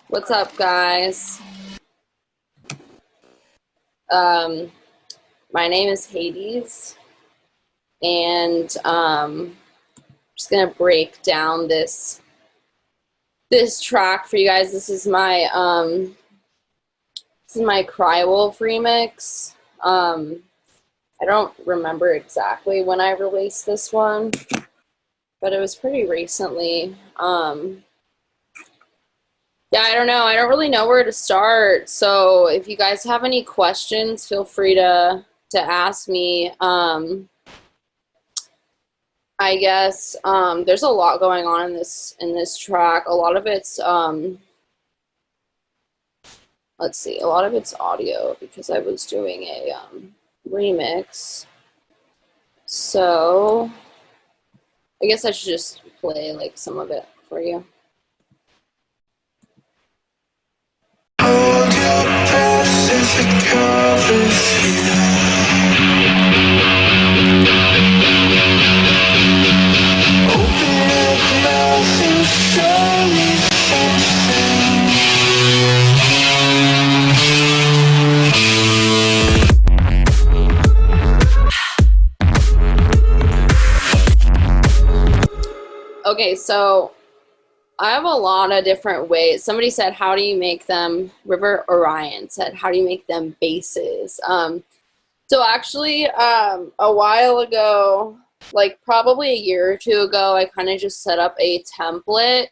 What's up, guys? Um, my name is Hades, and I'm just gonna break down this track for you guys. This is my Cry Wolf remix. I don't remember exactly when I released this one, but it was pretty recently. Yeah, I don't know. I don't really know where to start. So if you guys have any questions, feel free to ask me. I guess there's a lot going on in this track. A lot of it's let's see, a lot of it's audio because I was doing a remix. So I guess I should just play like some of it for you. Hold your breath as it covers you. Open up mouth and show me something. Okay, so I have a lot of different ways. Somebody said, how do you make them, River Orion said, how do you make them basses? So actually, a while ago, like probably a year or two ago, I kind of just set up a template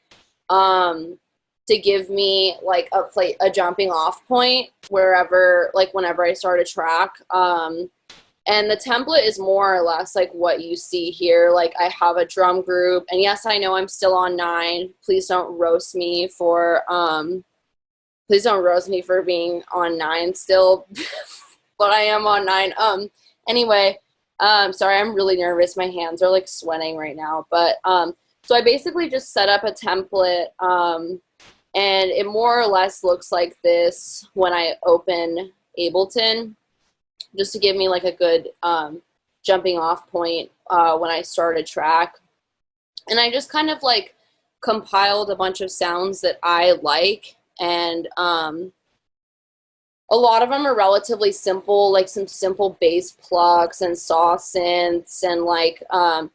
to give me like a jumping off point wherever, like whenever I start a track. And the template is more or less like what you see here. Like I have a drum group, and yes, I know I'm still on 9. Please don't roast me for being on 9 still, but I am on 9. Anyway, sorry, I'm really nervous. My hands are like sweating right now. But so I basically just set up a template, and it more or less looks like this when I open Ableton, just to give me like a good jumping off point when I start a track. And I just kind of like compiled a bunch of sounds that I like, and a lot of them are relatively simple, like some simple bass plucks and saw synths and like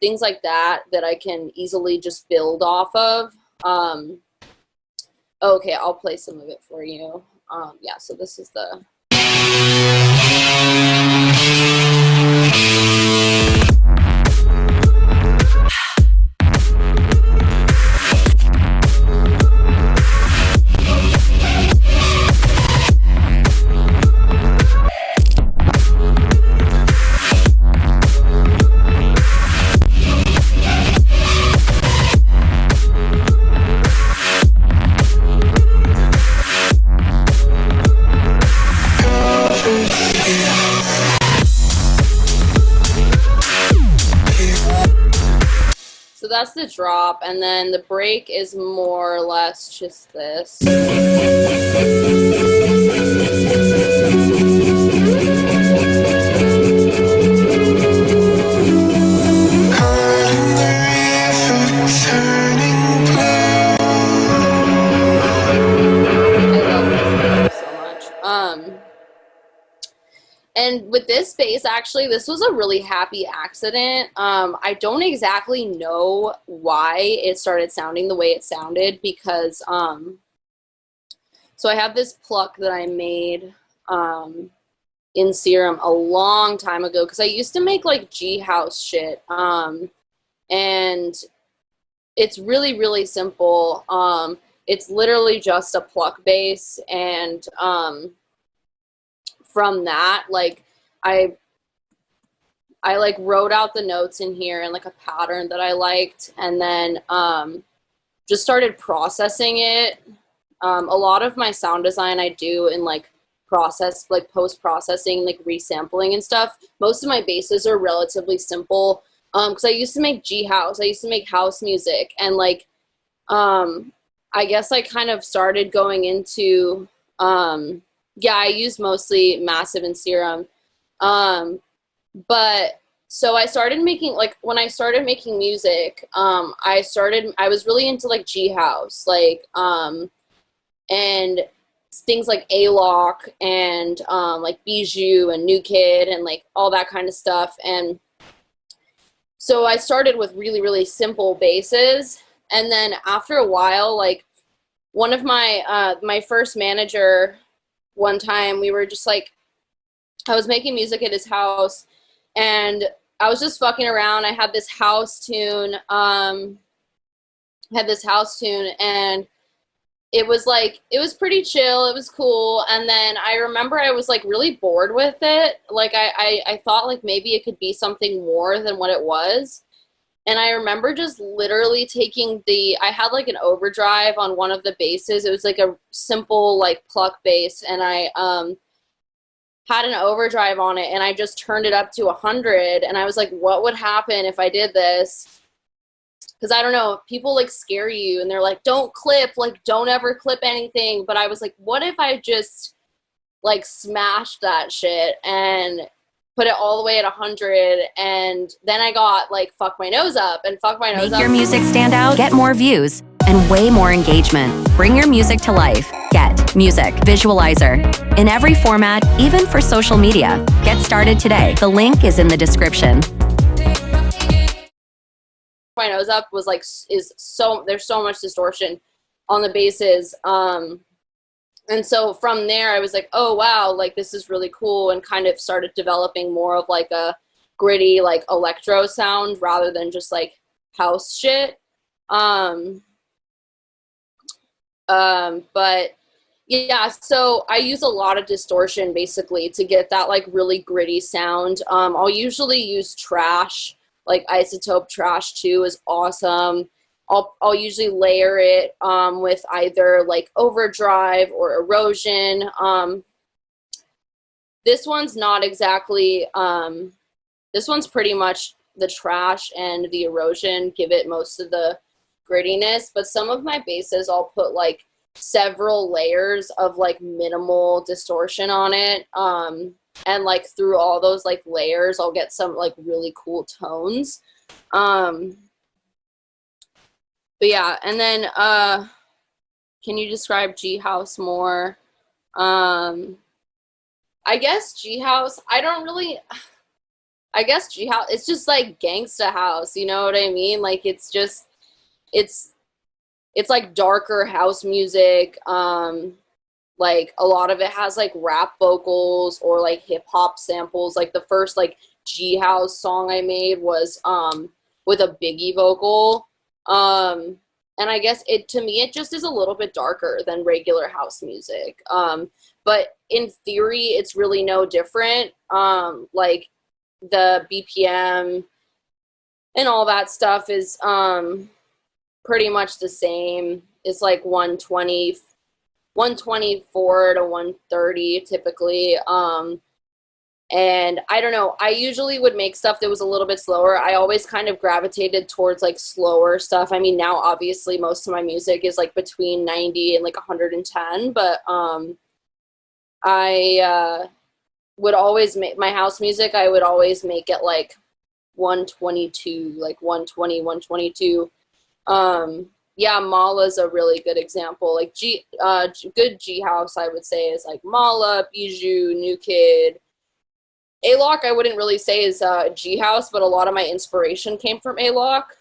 things like that I can easily just build off of. Okay, I'll play some of it for you. Yeah, so this is the... So that's the drop, and then the break is more or less just this. And with this bass, actually, this was a really happy accident. I don't exactly know why it started sounding the way it sounded because, so I have this pluck that I made in Serum a long time ago because I used to make like G House shit. And it's really, really simple. It's literally just a pluck bass, and from that, like I like wrote out the notes in here and like a pattern that I liked, and then just started processing it. A lot of my sound design I do in like post-processing, like resampling and stuff. Most of my basses are relatively simple because I used to make G house. I used to make house music, and like I guess I kind of started going into yeah, I use mostly Massive and Serum. But so I started making, like, when I started making music, I was really into like G house, like and things like A-Lock and like Bijou and New Kid and like all that kind of stuff. And so I started with really, really simple basses. And then after a while, like one of my first manager, one time we were just like, I was making music at his house and I was just fucking around. I had this house tune, and it was like, it was pretty chill, it was cool. And then I remember I was like really bored with it. Like I thought like maybe it could be something more than what it was. And I remember just literally taking I had like an overdrive on one of the basses. It was like a simple like pluck bass, and I had an overdrive on it, and I just turned it up to 100, and I was like, what would happen if I did this? Because I don't know, people like scare you and they're like, don't clip, like don't ever clip anything. But I was like, what if I just like smashed that shit and put it all the way at 100? And then I got like Fuck My Nose Up, and Fuck My Nose Up. Make your music stand out, get more views, and way more engagement. Bring your music to life. Get Music Visualizer. In every format, even for social media. Get started today. The link is in the description. My Nose Up was like, there's so much distortion on the basses. And so from there I was like, oh wow, like this is really cool, and kind of started developing more of like a gritty like electro sound rather than just like house shit. But yeah, so I use a lot of distortion basically to get that like really gritty sound. I'll usually use trash, like Isotope Trash 2 is awesome. I'll usually layer it with either like overdrive or erosion. This one's not exactly, this one's pretty much the trash, and the erosion give it most of the grittiness. But some of my basses I'll put like several layers of like minimal distortion on it. And like through all those like layers I'll get some like really cool tones. But yeah, and then can you describe G House more? I guess G House, I guess G House, it's just like gangsta house, you know what I mean? Like it's just, it's like darker house music. Like a lot of it has like rap vocals or like hip hop samples. Like the first like G House song I made was with a Biggie vocal. And I guess to me it just is a little bit darker than regular house music. But in theory it's really no different. Like the BPM and all that stuff is pretty much the same. It's like 124 to 130 typically. And I don't know, I usually would make stuff that was a little bit slower. I always kind of gravitated towards like slower stuff. I mean, now obviously most of my music is like between 90 and like 110, but I would always make my house music, I would always make it like 122, like 120, 122. Yeah, Mala's a really good example. Like good G House, I would say, is like Mala, Bijou, New Kid. A-Lock, I wouldn't really say is G House, but a lot of my inspiration came from A-Lock.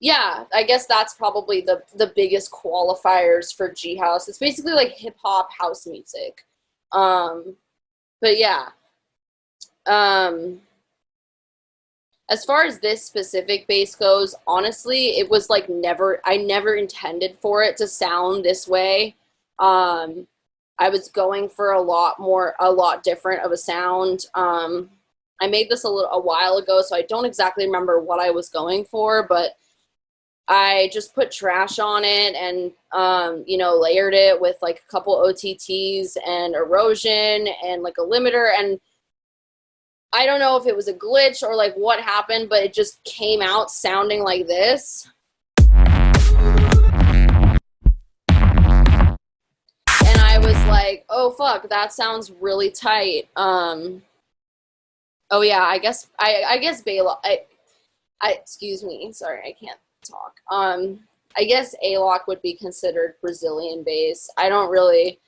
Yeah, I guess that's probably the biggest qualifiers for G House. It's basically like hip hop house music. But yeah. As far as this specific bass goes, honestly, it was like I never intended for it to sound this way. I was going for a lot different of a sound. I made this a while ago, so I don't exactly remember what I was going for, but I just put trash on it and, layered it with like a couple OTTs and erosion and like a limiter. And I don't know if it was a glitch or like what happened, but it just came out sounding like this. And I was like, oh fuck, that sounds really tight. Oh yeah, I guess Bela, excuse me, sorry, I can't talk. I guess A-Lock would be considered Brazilian bass. I don't really,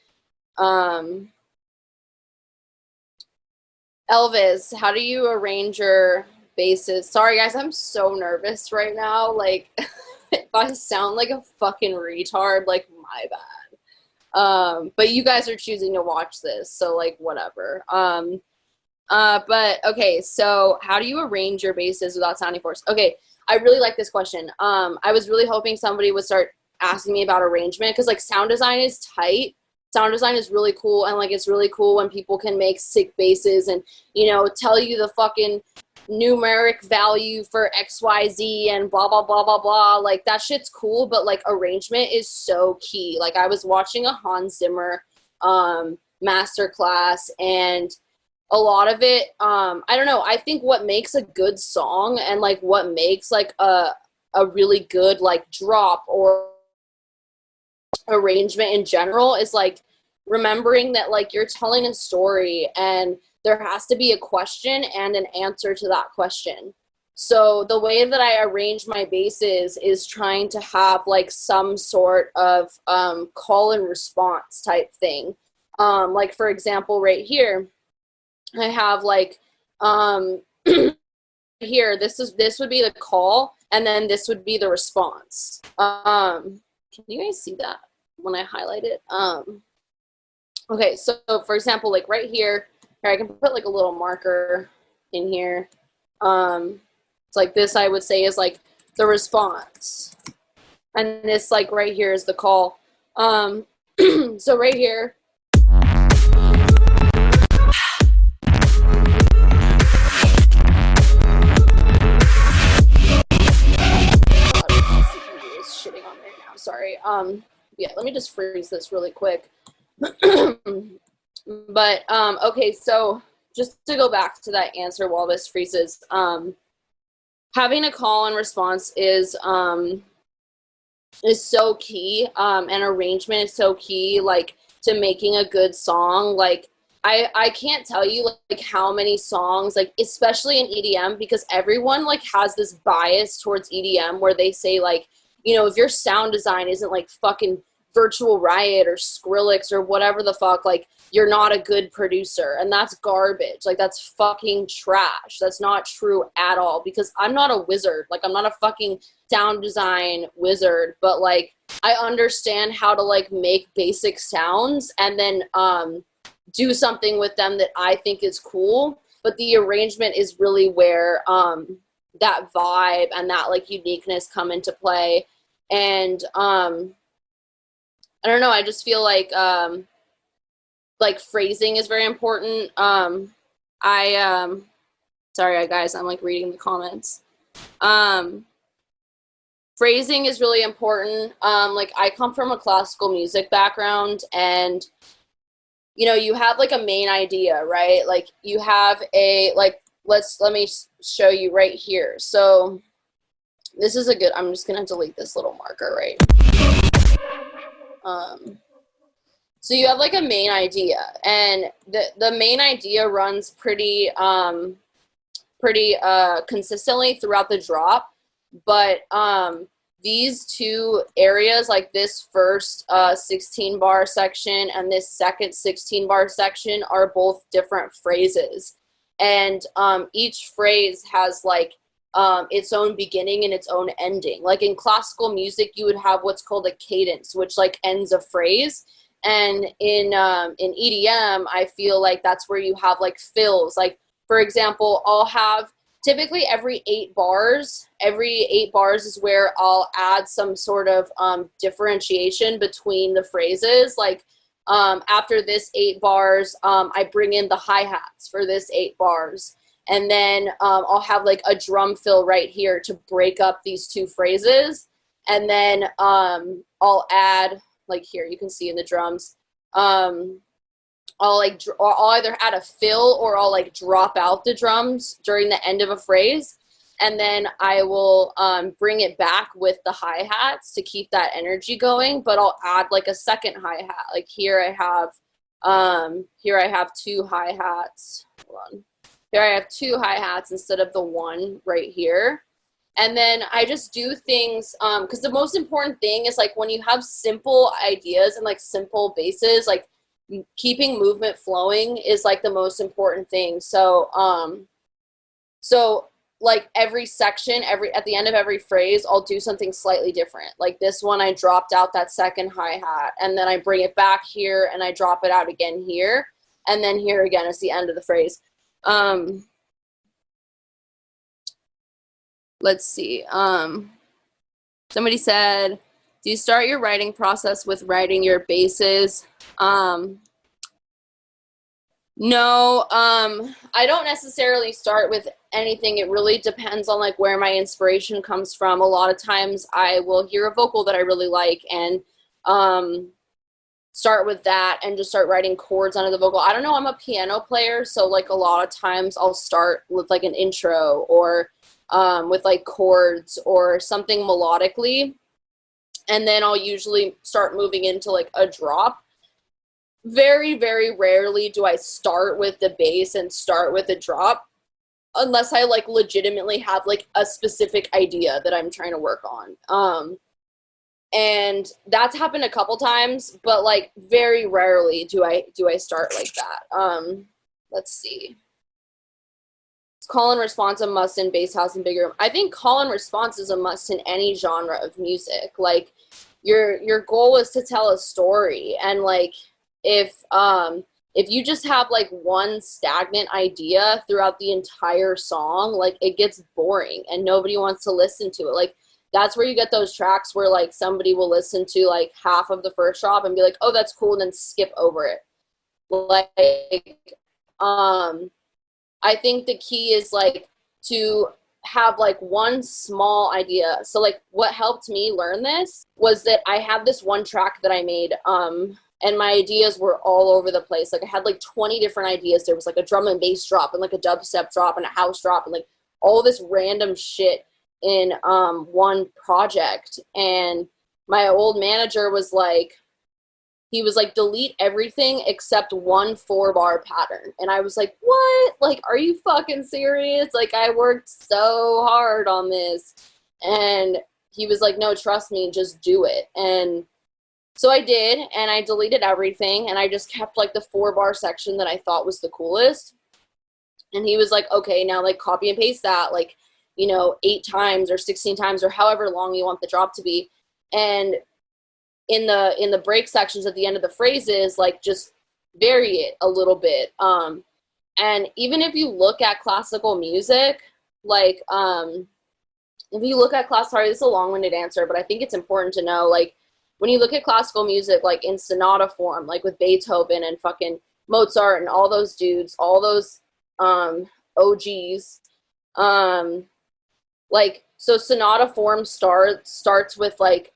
Elvis, how do you arrange your basses? Sorry guys, I'm so nervous right now. Like, if I sound like a fucking retard, like, my bad. But you guys are choosing to watch this, so like, whatever. But okay, so how do you arrange your basses without sounding forced? Okay, I really like this question. I was really hoping somebody would start asking me about arrangement because like sound design is tight. Sound design is really cool, and like it's really cool when people can make sick basses and tell you the fucking numeric value for XYZ and blah blah blah blah blah. Like that shit's cool, but like arrangement is so key. Like I was watching a Hans Zimmer masterclass, and a lot of it, I don't know, I think what makes a good song and like what makes like a really good like drop or arrangement in general is like remembering that like you're telling a story and there has to be a question and an answer to that question. So the way that I arrange my basses is trying to have like some sort of call and response type thing. Like for example, right here, I have like here, this would be the call, and then this would be the response. Can you guys see that when I highlight it? Okay, so for example, like right here, I can put like a little marker in here. It's like this, I would say, is like the response, and this like right here is the call. So right here. Shitting on right now. Sorry. Yeah, let me just freeze this really quick. But okay, so just to go back to that answer while this freezes, having a call and response is so key, and arrangement is so key, like to making a good song. Like I can't tell you like how many songs, like especially in EDM, because everyone like has this bias towards EDM where they say like, if your sound design isn't like fucking Virtual Riot or Skrillex or whatever the fuck, like you're not a good producer, and that's garbage. Like that's fucking trash. That's not true at all, because I'm not a wizard. Like I'm not a fucking sound design wizard, but like I understand how to like make basic sounds and then do something with them that I think is cool. But the arrangement is really where that vibe and that like uniqueness come into play. And I don't know, I just feel like phrasing is very important. Sorry guys, I'm like reading the comments. Phrasing is really important. Like I come from a classical music background, and you have like a main idea, right? Like you have a like let me show you right here. So this is a good, I'm just gonna delete this little marker, right? So you have like a main idea, and the main idea runs pretty consistently throughout the drop, but these two areas, like this first 16 bar section and this second 16 bar section, are both different phrases, and each phrase has like its own beginning and its own ending. Like in classical music, you would have what's called a cadence, which like ends a phrase. And in EDM, I feel like that's where you have like fills. Like for example, I'll have typically every 8 bars is where I'll add some sort of differentiation between the phrases. Like after this 8 bars, I bring in the hi-hats for this 8 bars. And then I'll have like a drum fill right here to break up these 2 phrases. And then I'll add, like here, you can see in the drums, I'll either add a fill or I'll like drop out the drums during the end of a phrase. And then I will bring it back with the hi-hats to keep that energy going, but I'll add like a second hi-hat. Like here I have 2 hi-hats. Hold on. Here I have 2 hi-hats instead of the 1 right here. And then I just do things, because the most important thing is like when you have simple ideas and like simple bases, like keeping movement flowing is like the most important thing. So like every section, at the end of every phrase, I'll do something slightly different. Like this one, I dropped out that second hi-hat, and then I bring it back here and I drop it out again here, and then here again is the end of the phrase. Let's see. Somebody said, do you start your writing process with writing your bases? No, I don't necessarily start with anything. It really depends on like where my inspiration comes from. A lot of times I will hear a vocal that I really like and start with that and just start writing chords under the vocal. I don't know, I'm a piano player, so like a lot of times I'll start with like an intro or with like chords or something melodically, and then I'll usually start moving into like a drop. Very, very rarely do I start with the bass and start with a drop unless I like legitimately have like a specific idea that I'm trying to work on. And that's happened a couple times, but like very rarely do I start like that. Let's see. Is call and response a must in bass house and big room? I think call and response is a must in any genre of music. Like your goal is to tell a story, and like if you just have like one stagnant idea throughout the entire song, like it gets boring and nobody wants to listen to it. Like that's where you get those tracks where like somebody will listen to like half of the first drop and be like, oh, that's cool, and then skip over it. Like I think the key is like to have like one small idea. So like what helped me learn this was that I had this one track that I made, and my ideas were all over the place. Like I had like 20 different ideas. There was like a drum and bass drop and like a dubstep drop and a house drop and like all this random shit in one project. And my old manager was like, he was like, delete everything except one 4-bar pattern. And I was like, what? Like, are you fucking serious? Like, I worked so hard on this. And he was like, no, trust me, just do it. And so I did, and I deleted everything, and I just kept like the 4-bar section that I thought was the coolest. And he was like, okay, now like copy and paste that, like, 8 times or 16 times or however long you want the drop to be. And in the break sections at the end of the phrases, like just vary it a little bit. And even if you look at classical music, like if you look at sorry, this is a long-winded answer, but I think it's important to know, like when you look at classical music, like in sonata form, like with Beethoven and fucking Mozart and all those dudes, all those OGs, like, so sonata form starts with like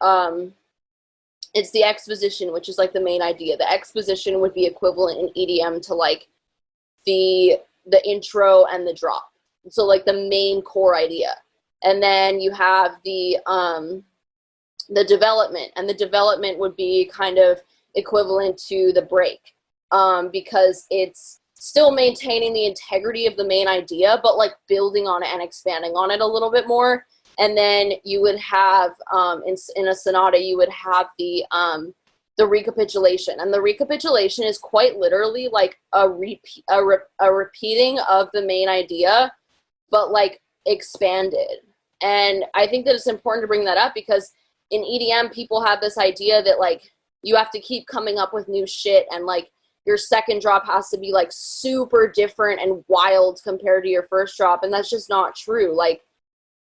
it's the exposition, which is like the main idea. The exposition would be equivalent in EDM to like the intro and the drop. So like the main core idea. And then you have the development, and the development would be kind of equivalent to the break, because it's still maintaining the integrity of the main idea, but like building on it and expanding on it a little bit more. And then you would have, in a sonata, you would have the recapitulation. And the recapitulation is quite literally like a repeating of the main idea, but like expanded. And I think that it's important to bring that up because in EDM, people have this idea that like you have to keep coming up with new shit, and like your second drop has to be like super different and wild compared to your first drop. And that's just not true. Like,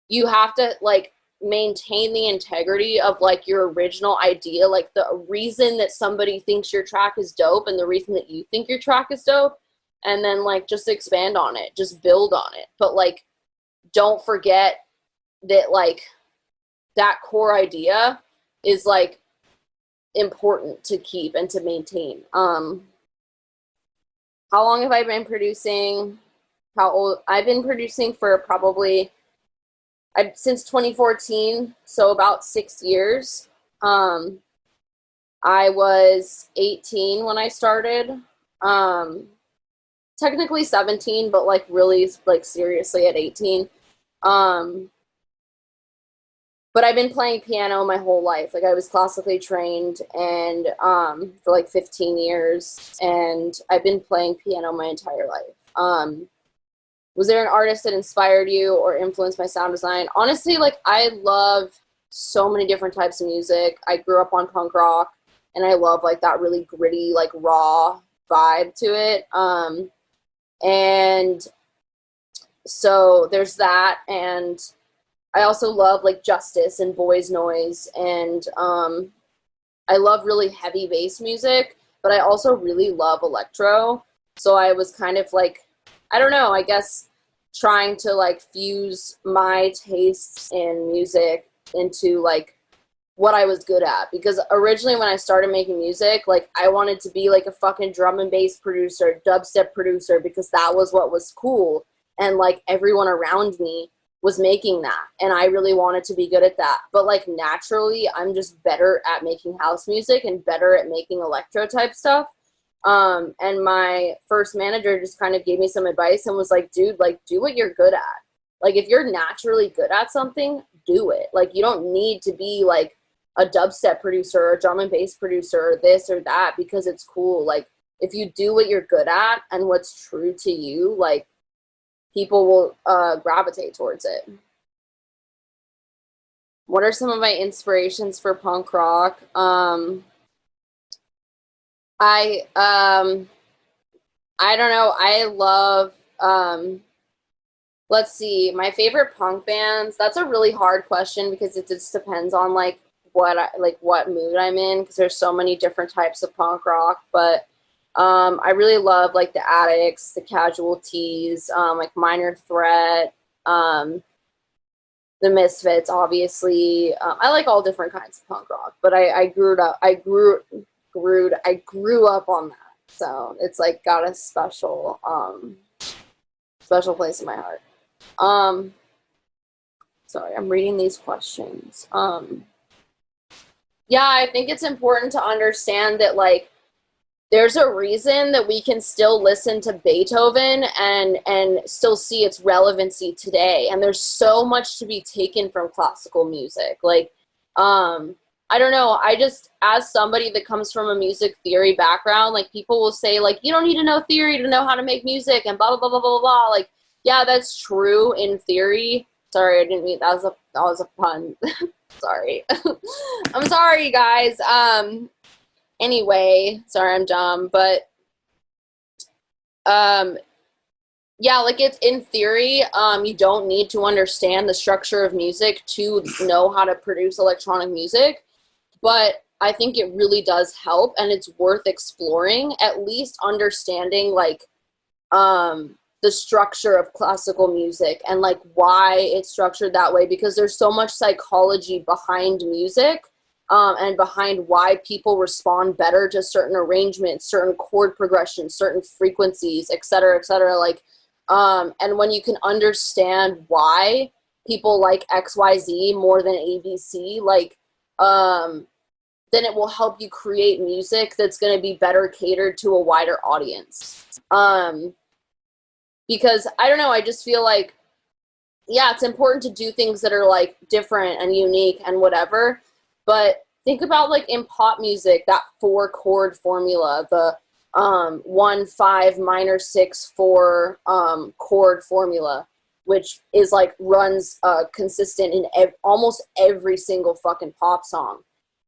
you have to like maintain the integrity of like your original idea, like the reason that somebody thinks your track is dope and the reason that you think your track is dope, and then like just expand on it, just build on it. But like don't forget that like that core idea is like important to keep and to maintain. How long have I been producing? How old? I've been producing for probably since 2014, so about 6 years. I was 18 when I started. Technically 17, but like really like seriously at 18. but I've been playing piano my whole life. Like I was classically trained and for like 15 years, and I've been playing piano my entire life. Was there an artist that inspired you or influenced my sound design? Honestly, like I love so many different types of music. I grew up on punk rock, and I love like that really gritty, like raw vibe to it. And so there's that, and I also love like Justice and Boys Noise, and I love really heavy bass music, but I also really love electro. So I was kind of like, I don't know, I guess trying to like fuse my tastes in music into like what I was good at. Because originally when I started making music, like I wanted to be like a fucking drum and bass producer, dubstep producer, because that was what was cool. And like everyone around me was making that, and I really wanted to be good at that. But like naturally I'm just better at making house music and better at making electro type stuff. And my first manager just kind of gave me some advice and was like, dude, like do what you're good at. Like if you're naturally good at something, do it. Like you don't need to be like a dubstep producer or a drum and bass producer or this or that because it's cool. Like if you do what you're good at and what's true to you, like people will gravitate towards it. What are some of my inspirations for punk rock? I don't know. I love let's see, my favorite punk bands. That's a really hard question because it just depends on like what mood I'm in, because there's so many different types of punk rock. But I really love like the Addicts, the Casualties, like Minor Threat, the Misfits, obviously. I like all different kinds of punk rock, but I grew up on that, so it's like got a special place in my heart. Sorry, I'm reading these questions. Yeah, I think it's important to understand that like there's a reason that we can still listen to Beethoven and still see its relevancy today. And there's so much to be taken from classical music. Like, I don't know. I just, as somebody that comes from a music theory background, like people will say like, you don't need to know theory to know how to make music and blah, blah, blah, blah, blah, blah. Like, yeah, that's true in theory. Sorry, I didn't mean, that was a pun. Sorry. I'm sorry, guys. Anyway, sorry, I'm dumb, but yeah, like it's in theory, you don't need to understand the structure of music to know how to produce electronic music, but I think it really does help, and it's worth exploring, at least understanding like the structure of classical music and like why it's structured that way, because there's so much psychology behind music. And behind why people respond better to certain arrangements, certain chord progressions, certain frequencies, et cetera, et cetera. Like, and when you can understand why people like XYZ more than ABC, like, then it will help you create music that's going to be better catered to a wider audience. Because, I don't know, I just feel like, yeah, it's important to do things that are, like, different and unique and whatever. But think about like in pop music, that 4-chord formula, the 1-5 minor 6-4 chord formula, which is like runs consistent in almost every single fucking pop song.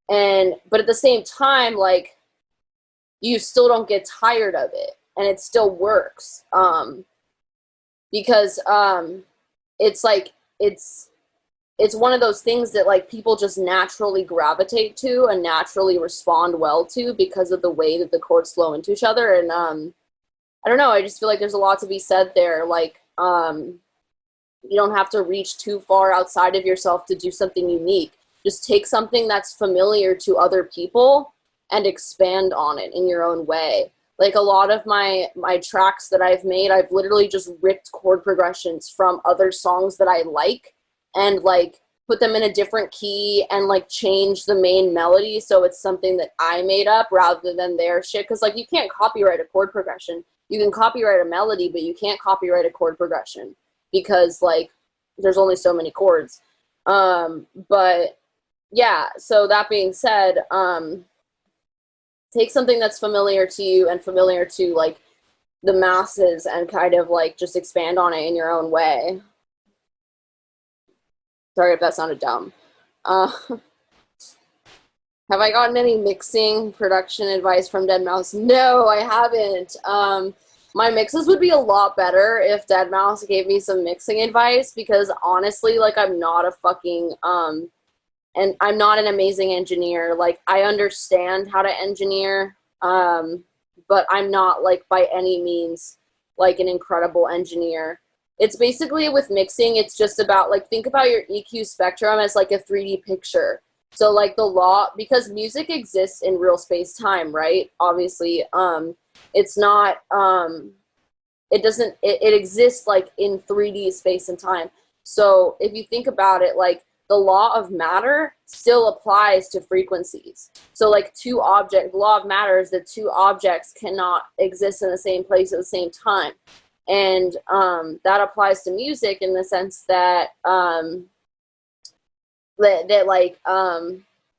But at the same time, like you still don't get tired of it, and it still works because it's like it's one of those things that like people just naturally gravitate to and naturally respond well to because of the way that the chords flow into each other. And I don't know, I just feel like there's a lot to be said there. Like you don't have to reach too far outside of yourself to do something unique. Just take something that's familiar to other people and expand on it in your own way. Like a lot of my tracks that I've made, I've literally just ripped chord progressions from other songs that I like and like put them in a different key and like change the main melody so it's something that I made up rather than their shit. Because like you can't copyright a chord progression. You can copyright a melody, but you can't copyright a chord progression because like there's only so many chords. But yeah, so that being said, take something that's familiar to you and familiar to like the masses and kind of like just expand on it in your own way. Sorry if that sounded dumb. Uh, have I gotten any mixing production advice from Dead Mouse? No, I haven't. My mixes would be a lot better if Dead Mouse gave me some mixing advice because honestly, like I'm not a fucking and I'm not an amazing engineer. Like I understand how to engineer, but I'm not like by any means like an incredible engineer. It's basically with mixing, it's just about like think about your EQ spectrum as like a 3D picture. So like the law, because music exists in real space time, right? Obviously, it's not it doesn't it exists like in 3D space and time. So if you think about it, like the law of matter still applies to frequencies. So like the law of matter is that two objects cannot exist in the same place at the same time. And that applies to music in the sense that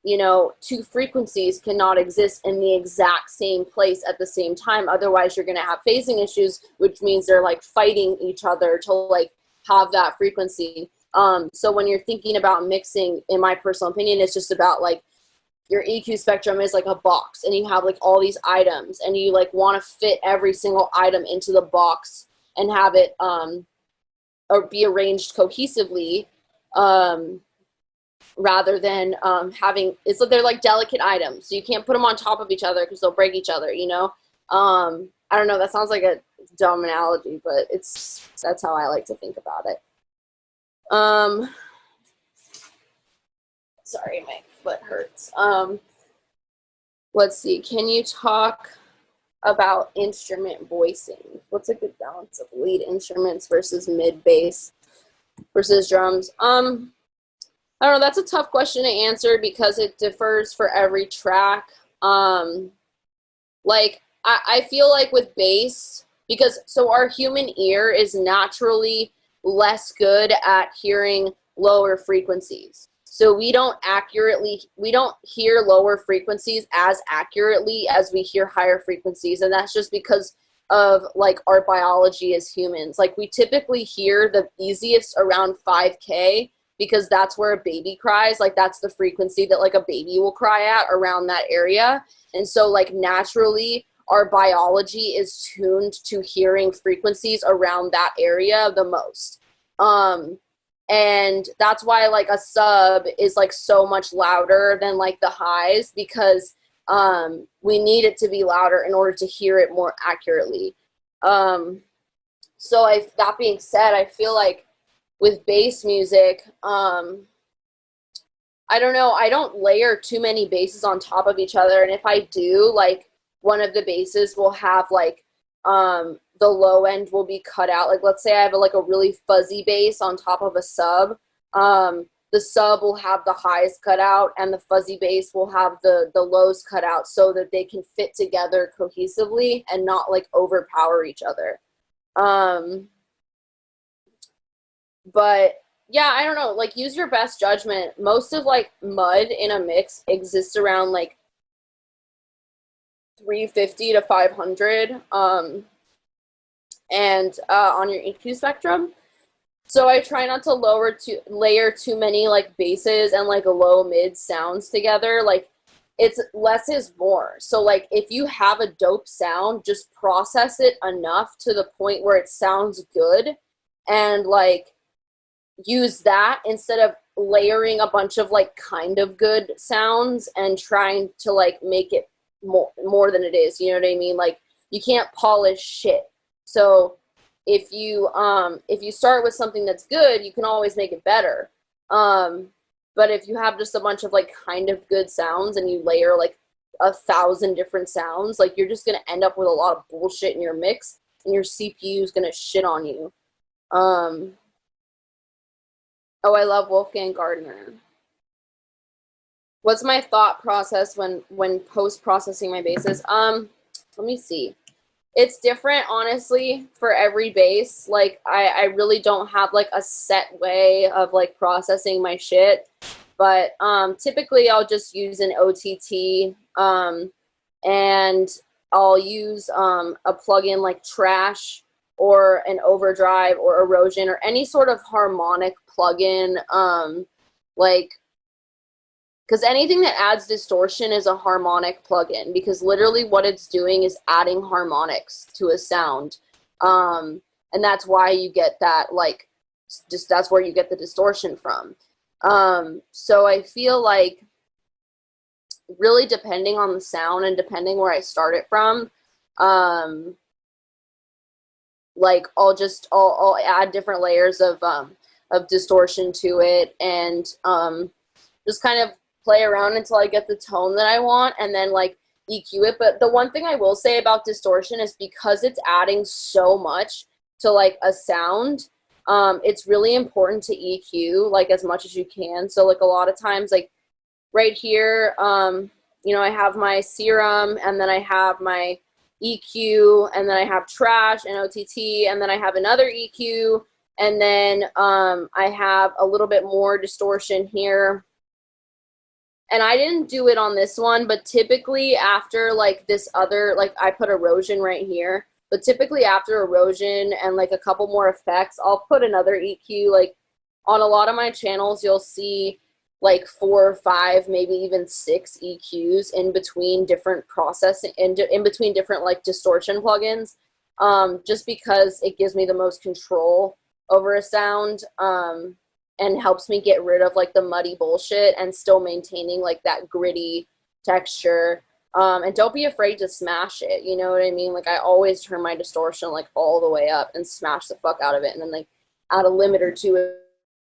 you know, two frequencies cannot exist in the exact same place at the same time. Otherwise, you're going to have phasing issues, which means they're like fighting each other to like have that frequency. So when you're thinking about mixing, in my personal opinion, it's just about like your EQ spectrum is like a box and you have like all these items and you like want to fit every single item into the box and have it or be arranged cohesively. Rather than having it's they're like delicate items, so you can't put them on top of each other because they'll break each other, you know. I don't know, that sounds like a dumb analogy, but that's how I like to think about it. Sorry, my foot hurts. Let's see, can you talk about instrument voicing? What's a good balance of lead instruments versus mid bass versus drums? I don't know, that's a tough question to answer because it differs for every track. Like, I feel like with bass, because so our human ear is naturally less good at hearing lower frequencies. So we don't hear lower frequencies as accurately as we hear higher frequencies. And that's just because of like our biology as humans. Like we typically hear the easiest around 5K because that's where a baby cries. Like that's the frequency that like a baby will cry at around that area. And so like naturally our biology is tuned to hearing frequencies around that area the most. And that's why like a sub is like so much louder than like the highs because we need it to be louder in order to hear it more accurately. So that being said, I feel like with bass music, I don't know, I don't layer too many basses on top of each other. And if I do, like one of the basses will have like the low end will be cut out. Like let's say I have like a really fuzzy bass on top of a sub. The sub will have the highs cut out and the fuzzy bass will have the lows cut out so that they can fit together cohesively and not like overpower each other. But yeah, I don't know, like use your best judgment. Most of like mud in a mix exists around like 350 to 500 and on your EQ spectrum. So I try not to layer too many like basses and like low mid sounds together. Like it's less is more. So like if you have a dope sound, just process it enough to the point where it sounds good and like use that instead of layering a bunch of like kind of good sounds and trying to like make it more than it is. You know what I mean? Like you can't polish shit. So if you start with something that's good, you can always make it better. But if you have just a bunch of like kind of good sounds and you layer like 1,000 different sounds, like you're just gonna end up with a lot of bullshit in your mix, and your CPU is gonna shit on you. Oh, I love Wolfgang Gardner. What's my thought process when post processing my basses? Let me see. It's different, honestly, for every bass. Like, I really don't have like a set way of like processing my shit. But typically I'll just use an OTT, and I'll use a plugin like Trash or an Overdrive or Erosion or any sort of harmonic plugin, like, because anything that adds distortion is a harmonic plugin, because literally what it's doing is adding harmonics to a sound. And that's why you get that, like, just that's where you get the distortion from. So I feel like really depending on the sound and depending where I start it from, like I'll add different layers of distortion to it, and just kind of play around until I get the tone that I want, and then like EQ it. But the one thing I will say about distortion is because it's adding so much to like a sound, it's really important to EQ like as much as you can. So like a lot of times, like right here, you know, I have my serum, and then I have my EQ, and then I have Trash and OTT, and then I have another EQ, and then I have a little bit more distortion here. And I didn't do it on this one, but typically after like this other, like I put erosion right here, but typically after erosion and like a couple more effects, I'll put another EQ. Like on a lot of my channels, you'll see like 4 or 5, maybe even 6 EQs in between different processing, in between different like distortion plugins, just because it gives me the most control over a sound. And helps me get rid of like the muddy bullshit and still maintaining like that gritty texture. And don't be afraid to smash it, you know what I mean? Like I always turn my distortion like all the way up and smash the fuck out of it, and then like add a limit or two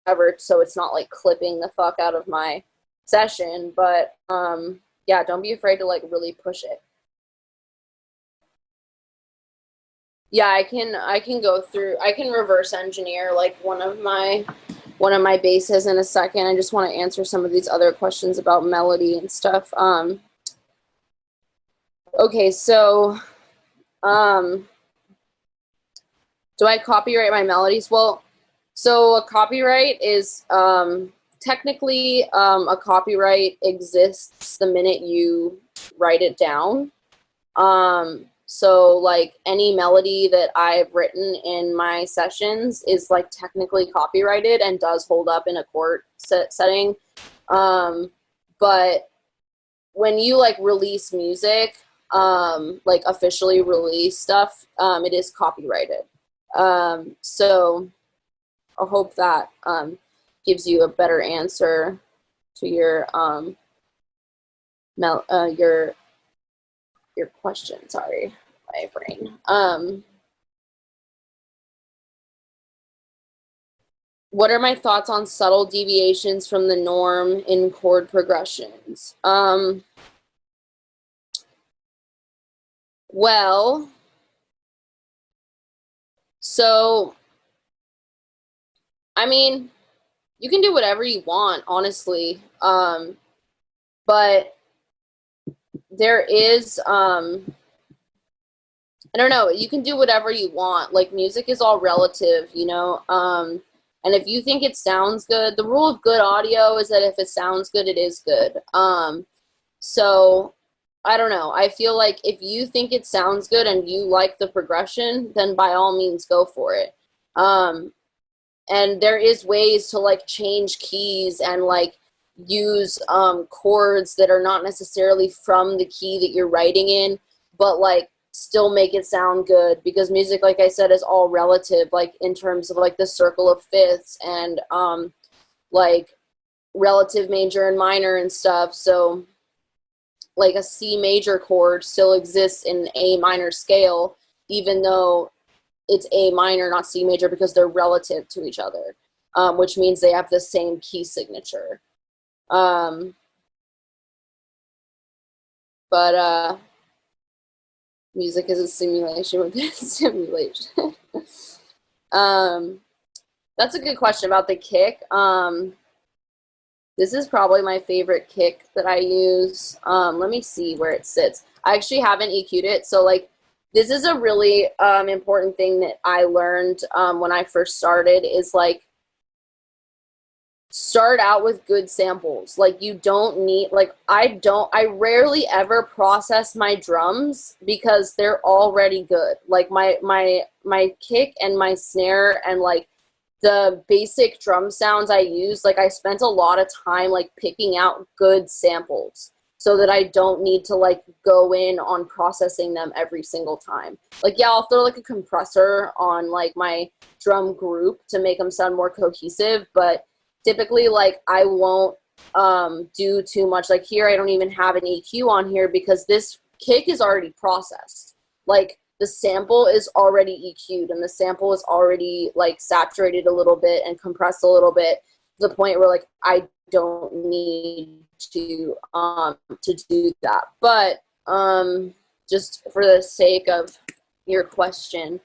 ever, so it's not like clipping the fuck out of my session. But yeah, don't be afraid to like really push it. Yeah, I can go through, I can reverse engineer like one of my bases in a second. I just want to answer some of these other questions about melody and stuff. Okay, so do I copyright my melodies? Well, so a copyright is technically a copyright exists the minute you write it down. So like any melody that I've written in my sessions is like technically copyrighted and does hold up in a court setting. But when you like release music, like officially release stuff, it is copyrighted. So I hope that gives you a better answer to your your question. Sorry, my brain. What are my thoughts on subtle deviations from the norm in chord progressions? Well, so I mean, you can do whatever you want, honestly. But there is I don't know, you can do whatever you want. Like music is all relative, you know. And if you think it sounds good, the rule of good audio is that if it sounds good, it is good. So I don't know. I feel like if you think it sounds good and you like the progression, then by all means go for it. And there is ways to like change keys and like use chords that are not necessarily from the key that you're writing in, but like still make it sound good, because music, like I said, is all relative, like in terms of like the circle of fifths and like relative major and minor and stuff. So like a C major chord still exists in A minor scale, even though it's A minor, not C major, because they're relative to each other, which means they have the same key signature. But music is a simulation within simulation. That's a good question about the kick. This is probably my favorite kick that I use. Let me see where it sits. I actually haven't EQ'd it, so like this is a really important thing that I learned when I first started is like, start out with good samples. Like you don't need, like I rarely ever process my drums because they're already good. Like my kick and my snare and like the basic drum sounds I use, like I spent a lot of time like picking out good samples so that I don't need to like go in on processing them every single time. Like, yeah, I'll throw like a compressor on like my drum group to make them sound more cohesive, but typically like I won't do too much. Like here I don't even have an EQ on here because this kick is already processed. Like the sample is already EQ'd and the sample is already like saturated a little bit and compressed a little bit to the point where like I don't need to do that. But just for the sake of your question,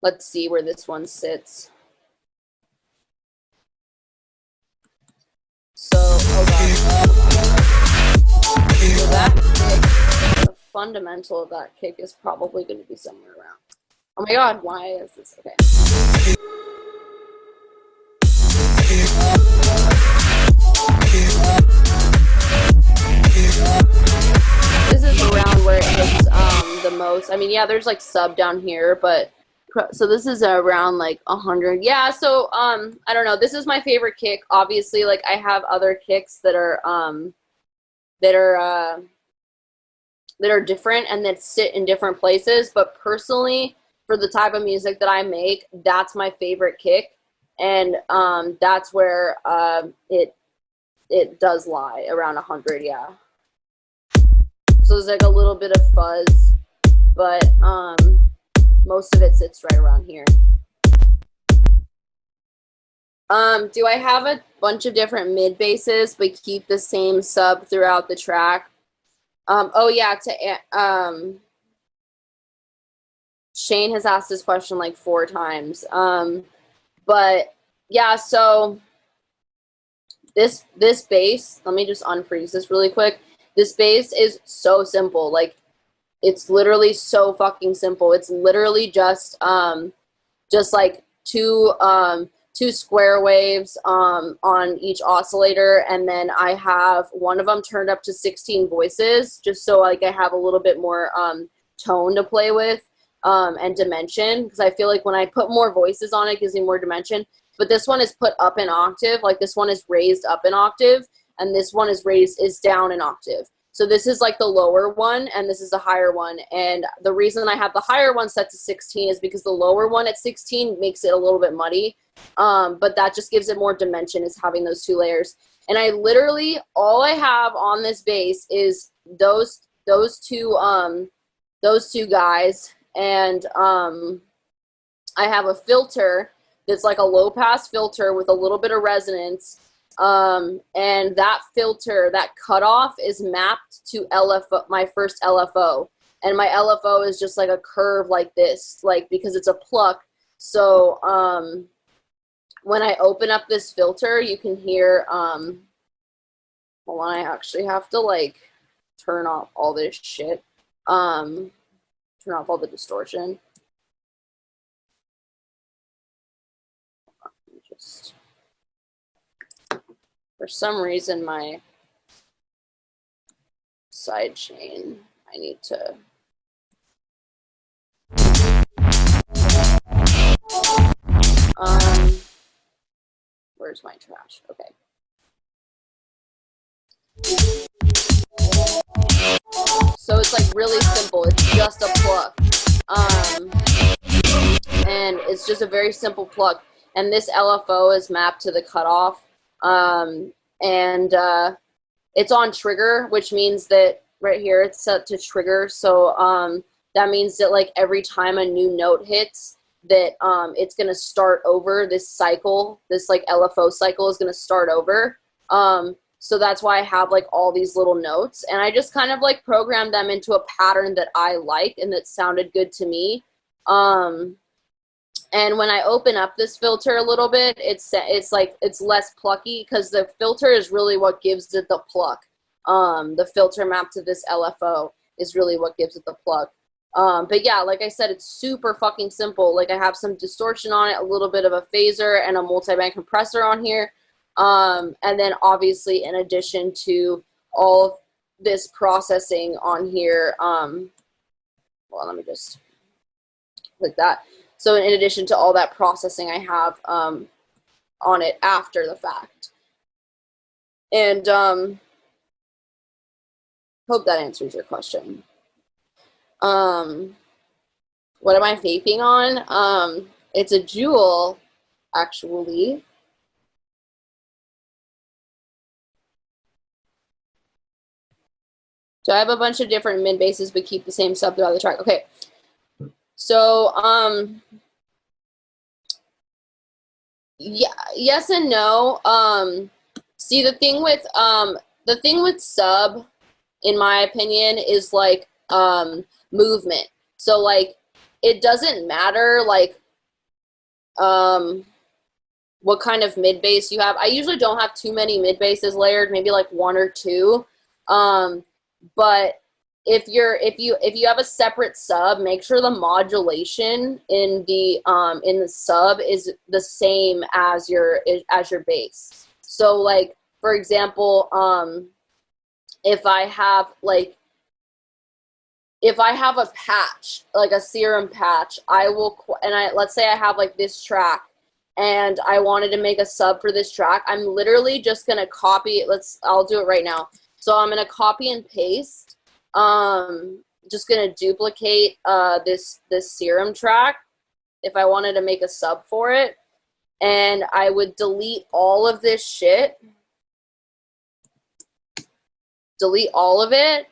let's see where this one sits. So, so that kick, the fundamental of that kick is probably going to be somewhere around. Oh my god, why is this? Okay. This is around where it hits the most. I mean, yeah, there's like sub down here, but so this is around like 100. Yeah, so I don't know. This is my favorite kick. Obviously, like I have other kicks that are different and that sit in different places, but personally, for the type of music that I make, that's my favorite kick, and that's where it does lie around 100. Yeah. So there's like a little bit of fuzz, but most of it sits right around here. Do I have a bunch of different mid basses but keep the same sub throughout the track? Oh yeah, Shane has asked this question like 4 times. But yeah, so this bass, let me just unfreeze this really quick. This bass is so simple. Like it's literally so fucking simple. It's literally just like two square waves on each oscillator, and then I have one of them turned up to 16 voices, just so like I have a little bit more tone to play with and dimension, because I feel like when I put more voices on it gives me more dimension. But this one is put up an octave, like this one is raised up an octave, and this one is down an octave. So this is like the lower one, and this is the higher one. And the reason I have the higher one set to 16 is because the lower one at 16 makes it a little bit muddy. But that just gives it more dimension, is having those 2 layers. And I literally, all I have on this bass is those two guys. And I have a filter that's like a low pass filter with a little bit of resonance. And that filter, that cutoff is mapped to LFO, my first LFO. And my LFO is just like a curve like this, like, because it's a pluck. So, when I open up this filter, you can hear, hold on, I actually have to like turn off all this shit. Turn off all the distortion. Just, for some reason, my side chain, I need to. Where's my trash? Okay. So it's like really simple. It's just a pluck. And it's just a very simple pluck. And this LFO is mapped to the cutoff. It's on trigger, which means that right here it's set to trigger. So that means that like every time a new note hits, that it's going to start over this cycle. This like LFO cycle is going to start over. So that's why I have like all these little notes, and I just kind of like programmed them into a pattern that I like and that sounded good to me. And when I open up this filter a little bit, it's like it's less plucky, because the filter is really what gives it the pluck. The filter mapped to this LFO. is really what gives it the plug. But yeah, like I said, it's super fucking simple. Like I have some distortion on it, a little bit of a phaser, and a multi-band compressor on here. And then obviously in addition to all of this processing on here, well, let me just click that. So in addition to all that processing I have on it after the fact. And hope that answers your question. What am I vaping on? It's a Juul, actually. So I have a bunch of different mid basses, but keep the same sub throughout the track. Okay. So, yeah, yes and no. See, the thing with sub, in my opinion, is like movement. So like it doesn't matter like what kind of mid bass you have. I usually don't have too many mid basses layered, maybe like one or two. But if you have a separate sub, make sure the modulation in the sub is the same as your bass. So like for example, if I have a patch, like a serum patch, let's say I have like this track and I wanted to make a sub for this track, I'm literally just going to copy it. I'll do it right now. So I'm going to copy and paste, just going to duplicate this serum track if I wanted to make a sub for it. And I would delete all of this shit. Delete all of it.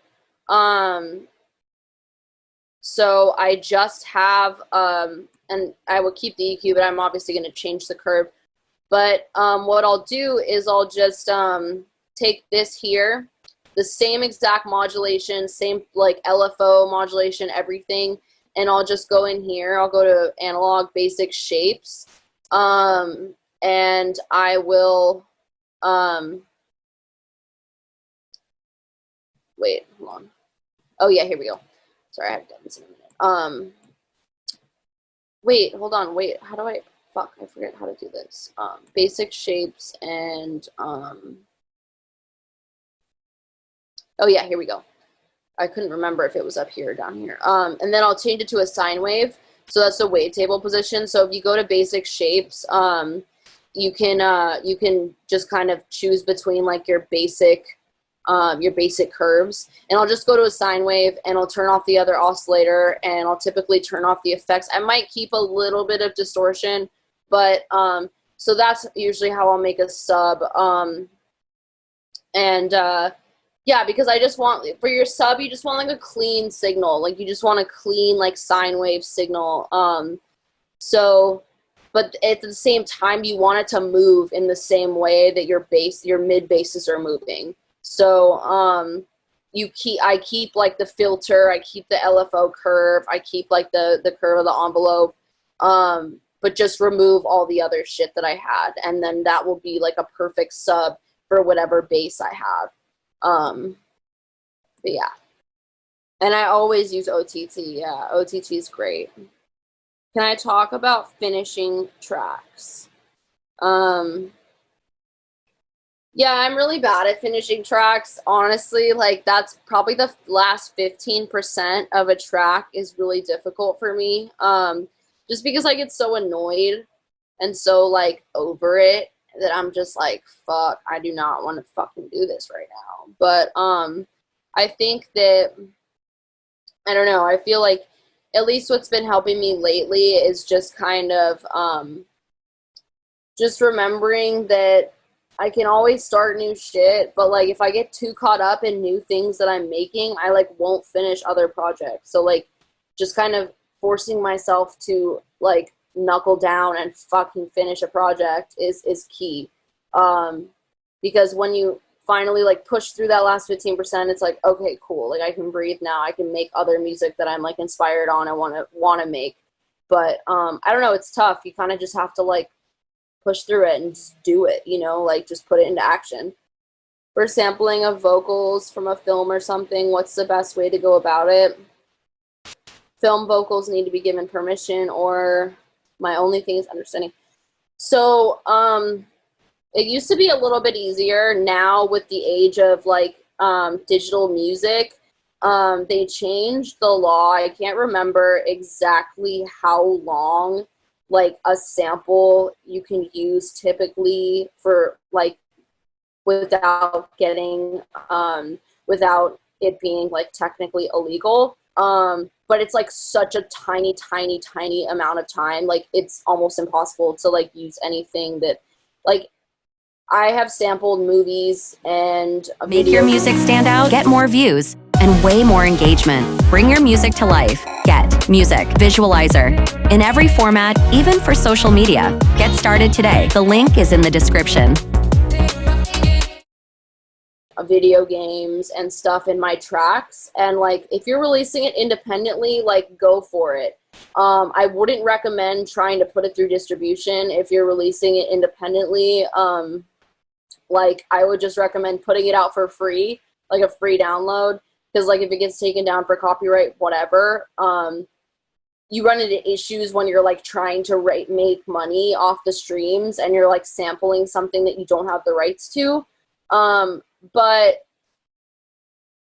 So I just have, and I will keep the EQ, but I'm obviously going to change the curve. But what I'll do is I'll just take this here, the same exact modulation, same like LFO modulation, everything, and I'll just go in here. I'll go to Analog Basic Shapes, and I will, wait, hold on. Oh yeah, here we go. Sorry, I haven't done this in a minute. Wait, hold on. Wait, how do I? Fuck, I forget how to do this. Basic shapes and oh yeah, here we go. I couldn't remember if it was up here or down here. And then I'll change it to a sine wave. So that's the wavetable position. So if you go to basic shapes, you can just kind of choose between like your basic curves, and I'll just go to a sine wave and I'll turn off the other oscillator, and I'll typically turn off the effects. I might keep a little bit of distortion, but so that's usually how I'll make a sub. Yeah, because I just want, for your sub, you just want like a clean signal, like you just want a clean like sine wave signal. But at the same time, you want it to move in the same way that your mid basses are moving. So I keep like the filter, I keep the LFO curve, I keep like the curve of the envelope, but just remove all the other shit that I had, and then that will be like a perfect sub for whatever bass I have. But yeah, and I always use OTT. Yeah, OTT is great. Can I talk about finishing tracks? Yeah, I'm really bad at finishing tracks. Honestly, like that's probably the last 15% of a track is really difficult for me. Just because I get so annoyed and so like over it that I'm just like, fuck, I do not want to fucking do this right now. But I think that, I don't know, I feel like at least what's been helping me lately is just kind of just remembering that I can always start new shit, but like if I get too caught up in new things that I'm making, I like won't finish other projects. So like just kind of forcing myself to like knuckle down and fucking finish a project is key. Because when you finally like push through that last 15%, it's like, okay, cool. Like I can breathe now. I can make other music that I'm like inspired on. I want to make, but I don't know. It's tough. You kind of just have to like push through it and just do it, you know, like just put it into action. For sampling of vocals from a film or something, what's the best way to go about it? Film vocals need to be given permission, or my only thing is understanding. So, it used to be a little bit easier. Now, with the age of like digital music, they changed the law. I can't remember exactly how long like a sample you can use typically for like without getting without it being like technically illegal. But it's like such a tiny amount of time. Like it's almost impossible to like use anything that like I have sampled movies and Make your music stand out, get more views, and way more engagement. Bring your music to life. Get Music Visualizer in every format, even for social media. Get started today. The link is in the description. Video games and stuff in my tracks, and like if you're releasing it independently, like go for it. I wouldn't recommend trying to put it through distribution if you're releasing it independently. Like I would just recommend putting it out for free, like a free download, because like if it gets taken down for copyright, whatever, you run into issues when you're like trying to make money off the streams and you're like sampling something that you don't have the rights to. But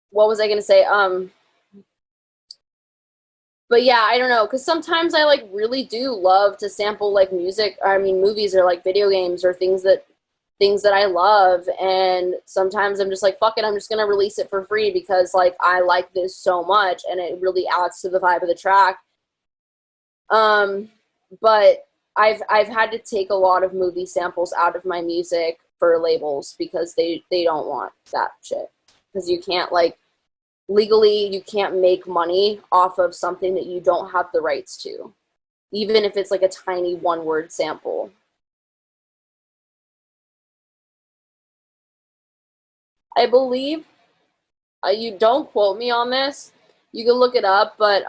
what was I gonna say? But yeah, I don't know, because sometimes I like really do love to sample like music, I mean movies or like video games or things that I love, and sometimes I'm just like, fuck it, I'm just gonna release it for free because like I like this so much and it really adds to the vibe of the track. But I've had to take a lot of movie samples out of my music for labels because they don't want that shit, because you can't like legally you can't make money off of something that you don't have the rights to, even if it's like a tiny one-word sample. I believe you don't quote me on this, you can look it up, but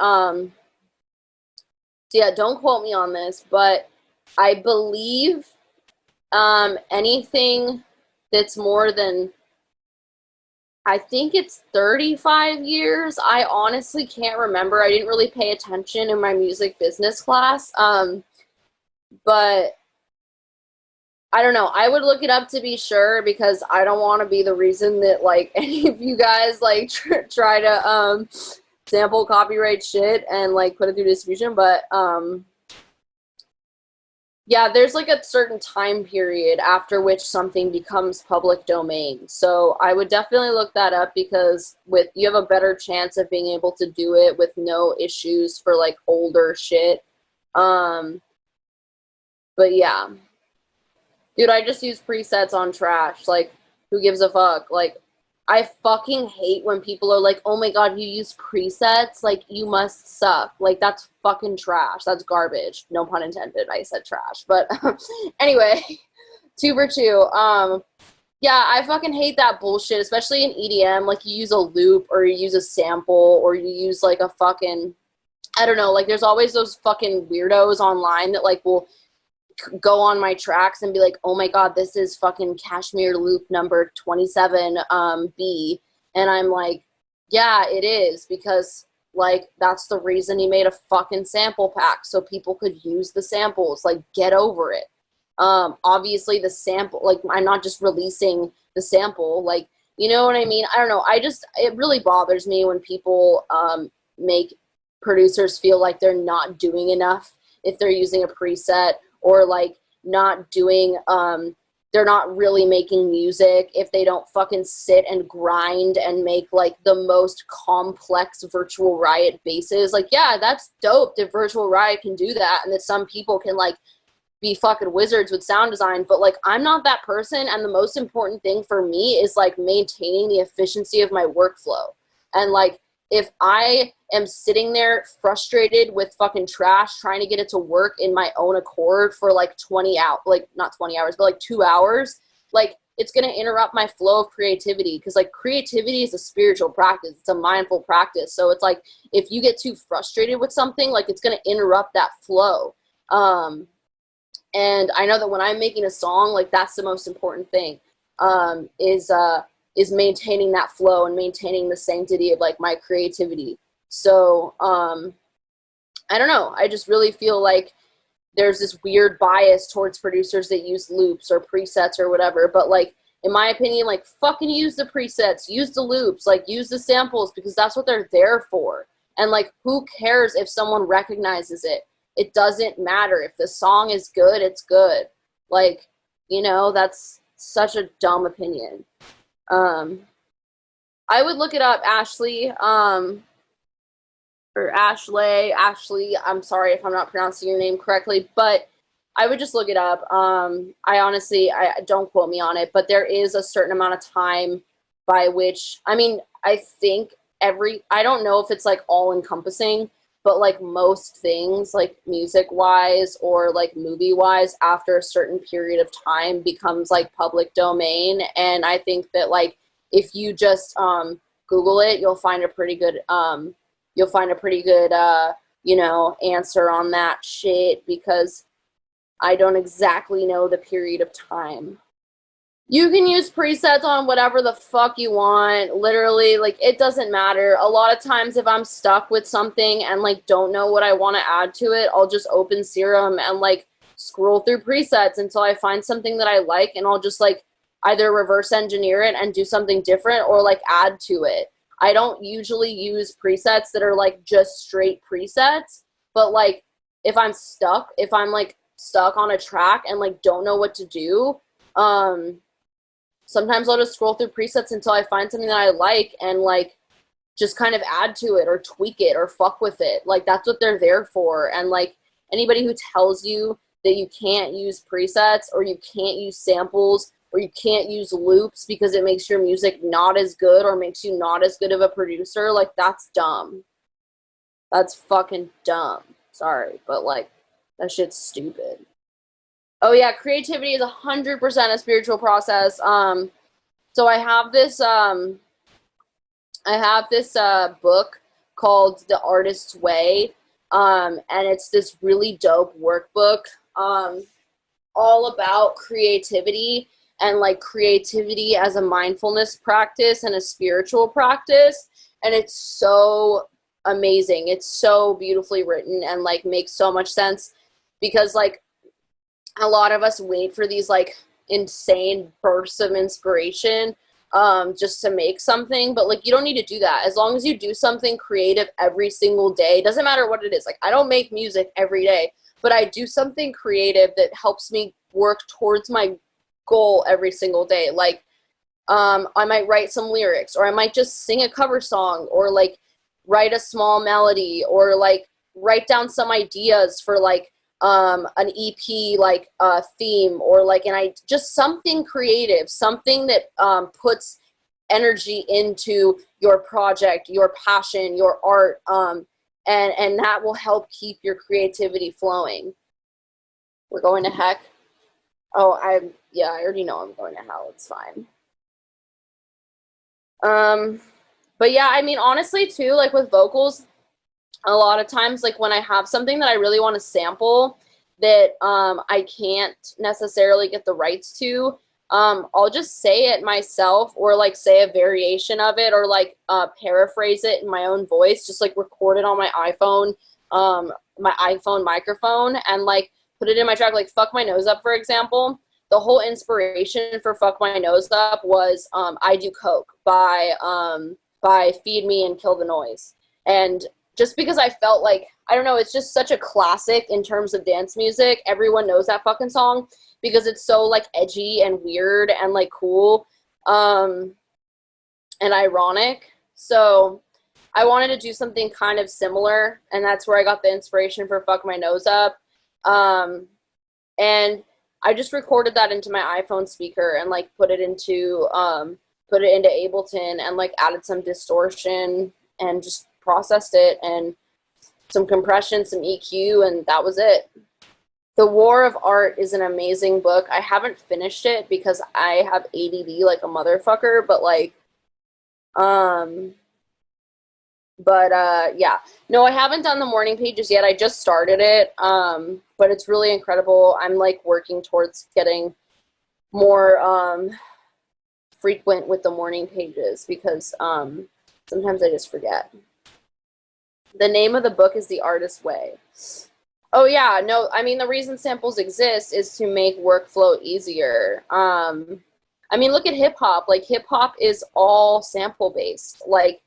yeah, don't quote me on this, but I believe anything that's more than, I think it's 35 years. I honestly can't remember. I didn't really pay attention in my music business class. But I don't know. I would look it up to be sure because I don't want to be the reason that like any of you guys like try to sample copyright shit and like put it through distribution, but yeah, there's like a certain time period after which something becomes public domain. So I would definitely look that up because with you have a better chance of being able to do it with no issues for like older shit. But yeah. Dude, I just use presets on trash. Like, who gives a fuck? Like, I fucking hate when people are like, oh my god, you use presets? Like, you must suck. Like, that's fucking trash. That's garbage. No pun intended. I said trash. But anyway, 2 for 2. Yeah, I fucking hate that bullshit, especially in EDM. Like, you use a loop or you use a sample or you use, like, a fucking, I don't know. Like, there's always those fucking weirdos online that, like, will go on my tracks and be like, oh my god, this is fucking Cashmere loop number 27 B, and I'm like, yeah, it is, because like that's the reason he made a fucking sample pack, so people could use the samples. Like, get over it. Obviously the sample, like, I'm not just releasing the sample, like, you know what I mean? I don't know, it really bothers me when people make producers feel like they're not doing enough if they're using a preset, or like not doing they're not really making music if they don't fucking sit and grind and make like the most complex Virtual Riot basses. Like, yeah, that's dope that Virtual Riot can do that and that some people can like be fucking wizards with sound design, but like I'm not that person, and the most important thing for me is like maintaining the efficiency of my workflow. And like if I am sitting there frustrated with fucking trash trying to get it to work in my own accord for like 20 out, like not 20 hours, but like 2 hours, like it's going to interrupt my flow of creativity, because like creativity is a spiritual practice. It's a mindful practice. So it's like if you get too frustrated with something, like it's going to interrupt that flow. And I know that when I'm making a song, like that's the most important thing, is is maintaining that flow and maintaining the sanctity of like my creativity. So I don't know, I just really feel like there's this weird bias towards producers that use loops or presets or whatever, but like in my opinion, like fucking use the presets, use the loops, like use the samples, because that's what they're there for. And like who cares if someone recognizes it? It doesn't matter. If the song is good, it's good. Like, you know, that's such a dumb opinion. I would look it up, Ashley, or Ashley, I'm sorry if I'm not pronouncing your name correctly, but I would just look it up. I honestly, I don't quote me on it, but there is a certain amount of time by which, I mean, I think I don't know if it's like all encompassing, but like most things, like music wise or like movie wise, after a certain period of time becomes like public domain. And I think that like if you just Google it, you'll find a pretty good you know, answer on that shit, because I don't exactly know the period of time. You can use presets on whatever the fuck you want. Literally, like, it doesn't matter. A lot of times if I'm stuck with something and, like, don't know what I want to add to it, I'll just open Serum and, like, scroll through presets until I find something that I like, and I'll just, like, either reverse engineer it and do something different or, like, add to it. I don't usually use presets that are, like, just straight presets, but, like, if I'm stuck on a track and, like, don't know what to do, sometimes I'll just scroll through presets until I find something that I like and, like, just kind of add to it or tweak it or fuck with it. Like, that's what they're there for. And, like, anybody who tells you that you can't use presets or you can't use samples or you can't use loops because it makes your music not as good or makes you not as good of a producer, like, that's dumb. That's fucking dumb. Sorry, but, like, that shit's stupid. Oh yeah, creativity is 100% a spiritual process. So I have this book called The Artist's Way, and it's this really dope workbook, all about creativity and like creativity as a mindfulness practice and a spiritual practice, and it's so amazing. It's so beautifully written and like makes so much sense, because like a lot of us wait for these like insane bursts of inspiration just to make something, but like you don't need to do that. As long as you do something creative every single day, doesn't matter what it is. Like I don't make music every day, but I do something creative that helps me work towards my goal every single day. Like I might write some lyrics, or I might just sing a cover song, or like write a small melody, or like write down some ideas for like an EP, like a theme, or like just something creative, something that puts energy into your project, your passion, your art, and that will help keep your creativity flowing. We're going to heck. Oh, I already know I'm going to hell. It's fine. But yeah, I mean, honestly too, like with vocals, a lot of times, like when I have something that I really want to sample that I can't necessarily get the rights to, I'll just say it myself, or like say a variation of it, or like paraphrase it in my own voice, just like record it on my iPhone microphone, and like put it in my track. Like Fuck My Nose Up, for example. The whole inspiration for Fuck My Nose Up was I Do Coke by Feed Me and Kill the Noise. And just because I felt like, I don't know, it's just such a classic in terms of dance music. Everyone knows that fucking song because it's so like edgy and weird and like cool and ironic. So I wanted to do something kind of similar, and that's where I got the inspiration for Fuck My Nose Up. And I just recorded that into my iPhone speaker and like put it into Ableton and like added some distortion and just processed it and some compression, some EQ, and that was it. The War of Art is an amazing book. I haven't finished it because I have ADD like a motherfucker, but like yeah. No, I haven't done the morning pages yet. I just started it. But it's really incredible. I'm like working towards getting more frequent with the morning pages because sometimes I just forget. The name of the book is The Artist's Way. Oh yeah, no, I mean the reason samples exist is to make workflow easier. I mean look at hip hop. Like hip hop is all sample based. Like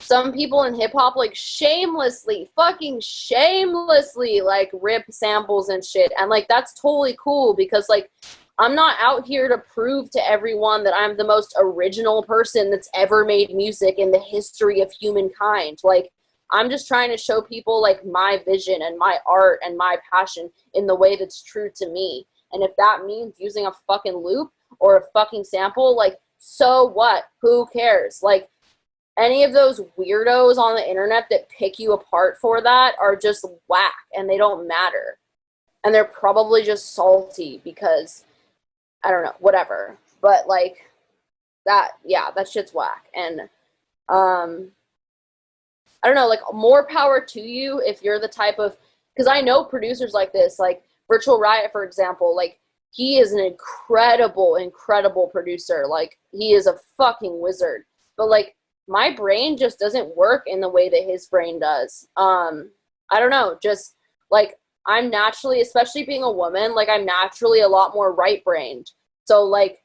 some people in hip hop like fucking shamelessly like rip samples and shit. And like that's totally cool because like I'm not out here to prove to everyone that I'm the most original person that's ever made music in the history of humankind. Like I'm just trying to show people like my vision and my art and my passion in the way that's true to me. And if that means using a fucking loop or a fucking sample, like, so what? Who cares? Like, any of those weirdos on the internet that pick you apart for that are just whack and they don't matter. And they're probably just salty because, I don't know, whatever. But like, that shit's whack. And, I don't know, like, more power to you if you're the type of, because I know producers like this, like Virtual Riot, for example, like, he is an incredible, incredible producer. Like, he is a fucking wizard. But, like, my brain just doesn't work in the way that his brain does. I don't know, just, like, I'm naturally, especially being a woman, like, I'm naturally a lot more right-brained. So, like,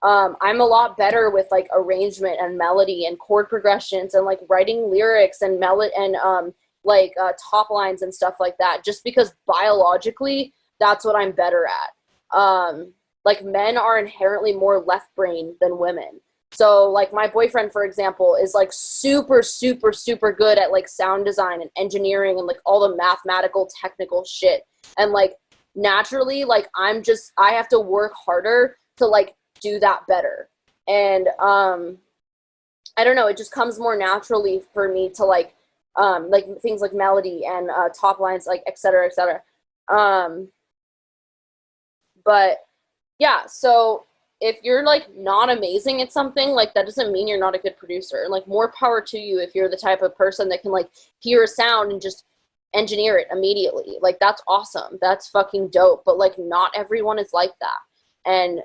I'm a lot better with like arrangement and melody and chord progressions and like writing lyrics and top lines and stuff like that, just because biologically that's what I'm better at. Like men are inherently more left brain than women. So like my boyfriend, for example, is like super, super, super good at like sound design and engineering and like all the mathematical technical shit. And like naturally, like I have to work harder to like do that better. And I don't know, it just comes more naturally for me to like things like melody and top lines, like et cetera, et cetera. But yeah, so if you're like not amazing at something, like that doesn't mean you're not a good producer. And like more power to you if you're the type of person that can like hear a sound and just engineer it immediately. Like that's awesome. That's fucking dope. But like not everyone is like that. And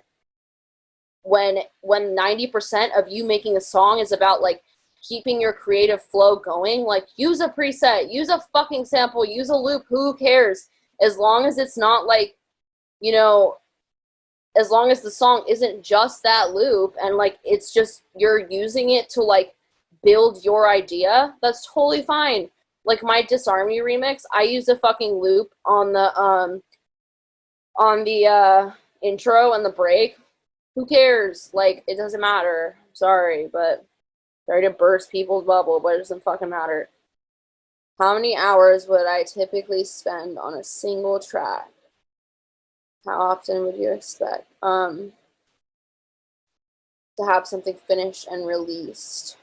when 90% of you making a song is about like keeping your creative flow going, like use a preset, use a fucking sample, use a loop, who cares? As long as it's not like, you know, as long as the song isn't just that loop and like it's just you're using it to like build your idea, that's totally fine. Like my Disarm You remix, I used a fucking loop on the intro and the break. Who cares? Like, it doesn't matter. Sorry to burst people's bubble, but it doesn't fucking matter. How many hours would I typically spend on a single track? How often would you expect to have something finished and released?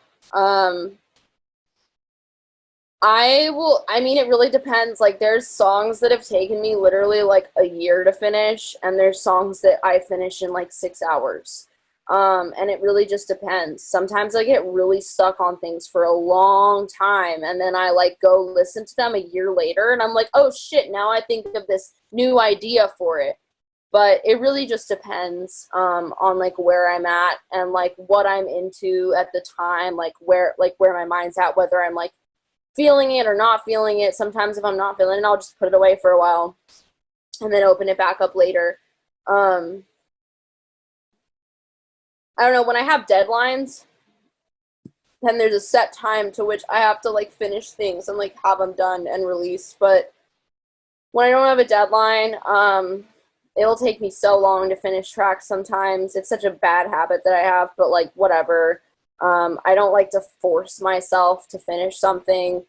I mean, it really depends. Like, there's songs that have taken me literally like a year to finish, and there's songs that I finish in like 6 hours. And it really just depends. Sometimes I get really stuck on things for a long time, and then I like go listen to them a year later, and I'm like, oh shit, now I think of this new idea for it. But it really just depends on like where I'm at and like what I'm into at the time, like where my mind's at, whether I'm like feeling it or not feeling it. Sometimes if I'm not feeling it, I'll just put it away for a while and then open it back up later. I don't know, when I have deadlines, then there's a set time to which I have to like finish things and like have them done and released. But when I don't have a deadline, it'll take me so long to finish tracks sometimes. It's such a bad habit that I have, but like whatever. I don't like to force myself to finish something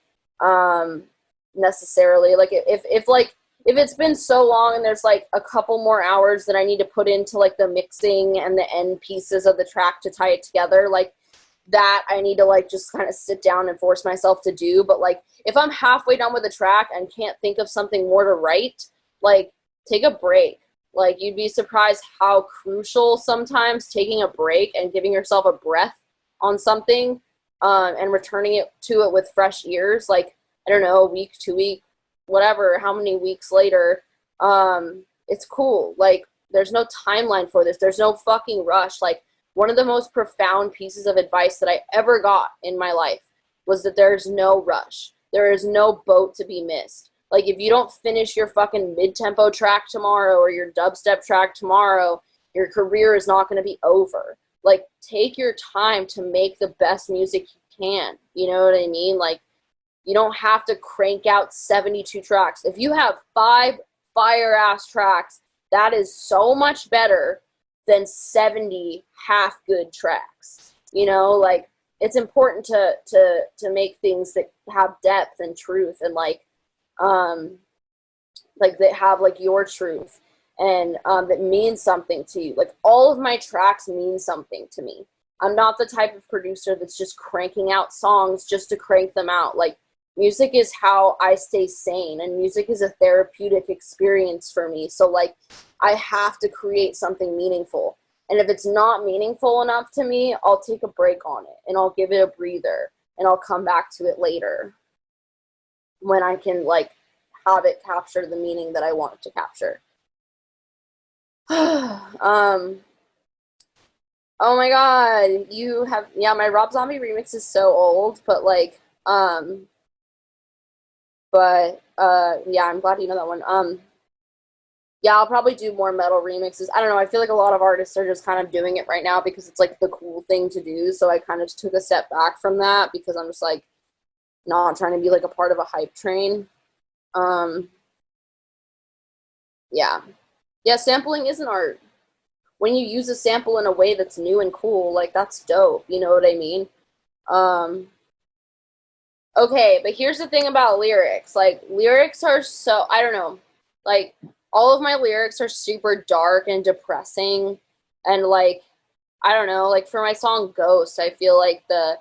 necessarily. Like if it's been so long and there's like a couple more hours that I need to put into like the mixing and the end pieces of the track to tie it together, like that I need to like just kind of sit down and force myself to do. But like if I'm halfway done with the track and can't think of something more to write, like take a break. Like you'd be surprised how crucial sometimes taking a break and giving yourself a breath on something and returning it to it with fresh ears, like I don't know, a week, 2 week, whatever, how many weeks later, it's cool. Like there's no timeline for this, there's no fucking rush. Like one of the most profound pieces of advice that I ever got in my life was that there's no rush. There is no boat to be missed. Like, if you don't finish your fucking mid-tempo track tomorrow or your dubstep track tomorrow, your career is not going to be over. Like, take your time to make the best music you can. You know what I mean? Like, you don't have to crank out 72 tracks. If you have 5 fire-ass tracks, that is so much better than 70 half-good tracks. You know, like, it's important to make things that have depth and truth and, like that have, like, your truth and that means something to you. Like, all of my tracks mean something to me. I'm not the type of producer that's just cranking out songs just to crank them out. Like, music is how I stay sane, and music is a therapeutic experience for me. So, like, I have to create something meaningful. And if it's not meaningful enough to me, I'll take a break on it, and I'll give it a breather, and I'll come back to it later when I can, like, have it capture the meaning that I want it to capture. Oh my god, you have, yeah, my Rob Zombie remix is so old, but, like, yeah, I'm glad you know that one. Yeah, I'll probably do more metal remixes. I don't know, I feel like a lot of artists are just kind of doing it right now because it's, like, the cool thing to do, so I kind of just took a step back from that because I'm just, like, not trying to be, like, a part of a hype train. Yeah. Yeah, sampling is an art. When you use a sample in a way that's new and cool, like, that's dope, you know what I mean? Okay, but here's the thing about lyrics. Like, lyrics are so, I don't know, like, all of my lyrics are super dark and depressing, and, like, I don't know, like, for my song Ghost, I feel like the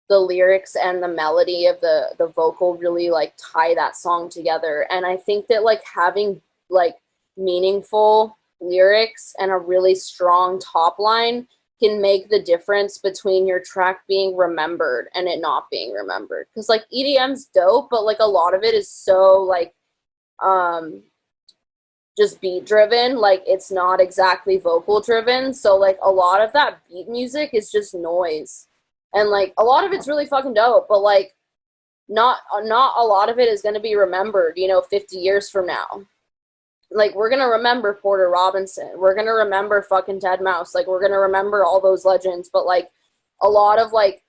lyrics and the melody of the vocal really, like, tie that song together. And I think that, like, having, like, meaningful lyrics and a really strong top line can make the difference between your track being remembered and it not being remembered. Because, like, EDM's dope, but, like, a lot of it is so, like, just beat driven. Like, it's not exactly vocal driven. So, like, a lot of that beat music is just noise. And, like, a lot of it's really fucking dope, but, like, not a lot of it is going to be remembered, 50 years from now. Like, we're going to remember Porter Robinson. We're going to remember fucking deadmau5. Like, we're going to remember all those legends. But, like, a lot of, like,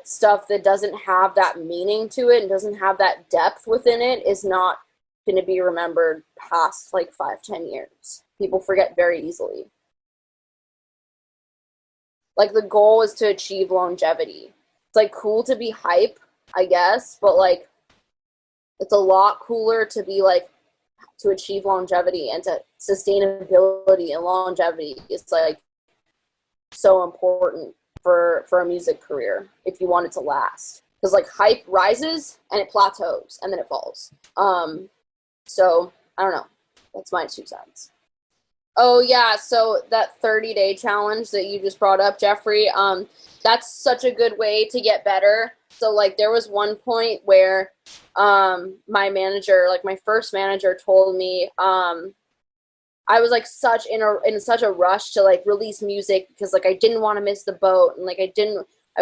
stuff that doesn't have that meaning to it and doesn't have that depth within it is not going to be remembered past, like, 5-10 years. People forget very easily. Like, the goal is to achieve longevity. It's, like, cool to be hype, I guess, but, like, it's a lot cooler to be, like, to achieve longevity and to sustainability and longevity. It's, like, so important for a music career if you want it to last. Because, like, hype rises and it plateaus and then it falls. So, I don't know. That's my 2 cents. Oh, yeah, so that 30-day challenge that you just brought up, Jeffrey, that's such a good way to get better. So, like, there was one point where my manager, like, my first manager told me I was, like, in such a rush to, like, release music because, like, I didn't want to miss the boat, and, like, I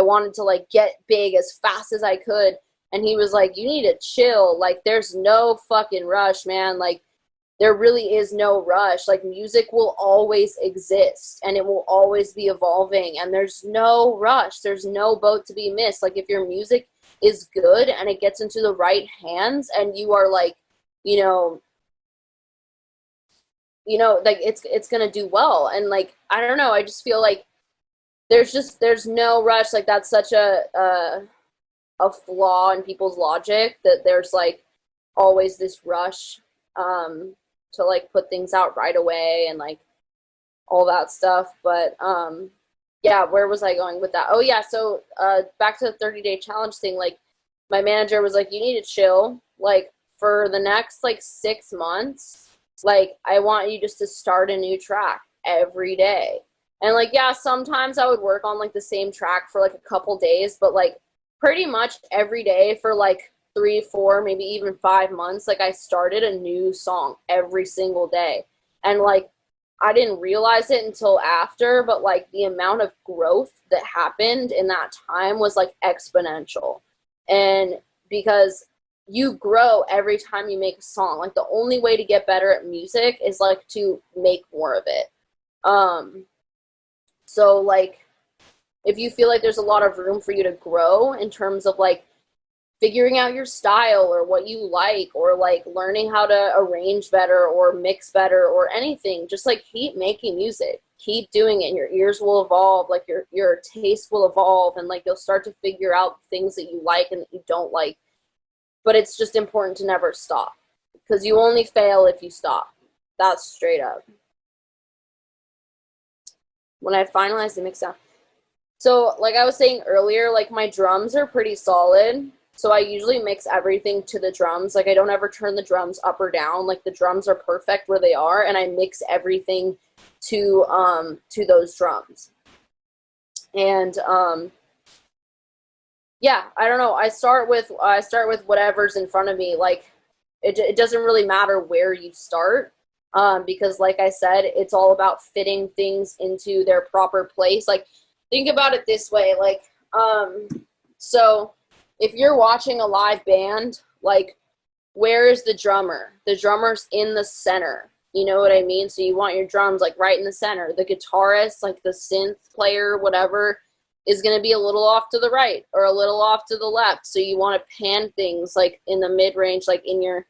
wanted to, like, get big as fast as I could. And he was like, you need to chill. Like, there's no fucking rush, man. Like, there really is no rush. Like, music will always exist and it will always be evolving, and there's no rush. There's no boat to be missed. Like, if your music is good and it gets into the right hands and you are, like, like, it's gonna do well. And, like, I don't know, I just feel like there's no rush. Like, that's such a flaw in people's logic, that there's, like, always this rush to, like, put things out right away and, like, all that stuff. But yeah, where was I going with that? Oh yeah, so back to the 30-day challenge thing. Like, my manager was like, you need to chill, like, for the next, like, 6 months. Like, I want you just to start a new track every day. And, like, yeah, sometimes I would work on, like, the same track for, like, a couple days, but, like, pretty much every day for, like, 3, 4, maybe even 5 months, like, I started a new song every single day. And like, I didn't realize it until after, but like the amount of growth that happened in that time was like exponential. And because you grow every time you make a song. Like the only way to get better at music is like to make more of it. So like if you feel like there's a lot of room for you to grow in terms of like figuring out your style or what you like, or like learning how to arrange better or mix better or anything, just like keep making music, keep doing it. Your ears will evolve, like your taste will evolve, and like you'll start to figure out things that you like and that you don't like. But it's just important to never stop, because you only fail if you stop. That's straight up. When I finalize the mix down, so like I was saying earlier, like my drums are pretty solid. So I usually mix everything to the drums. Like I don't ever turn the drums up or down. Like the drums are perfect where they are, and I mix everything to those drums. And yeah, I don't know. I start with whatever's in front of me. Like it doesn't really matter where you start. Because like I said, it's all about fitting things into their proper place. Like think about it this way, like so if you're watching a live band, like where is the drummer? The drummer's in the center. You know what I mean? So you want your drums like right in the center. The guitarist, like the synth player, whatever, is going to be a little off to the right or a little off to the left. So you want to pan things like in the mid-range, like in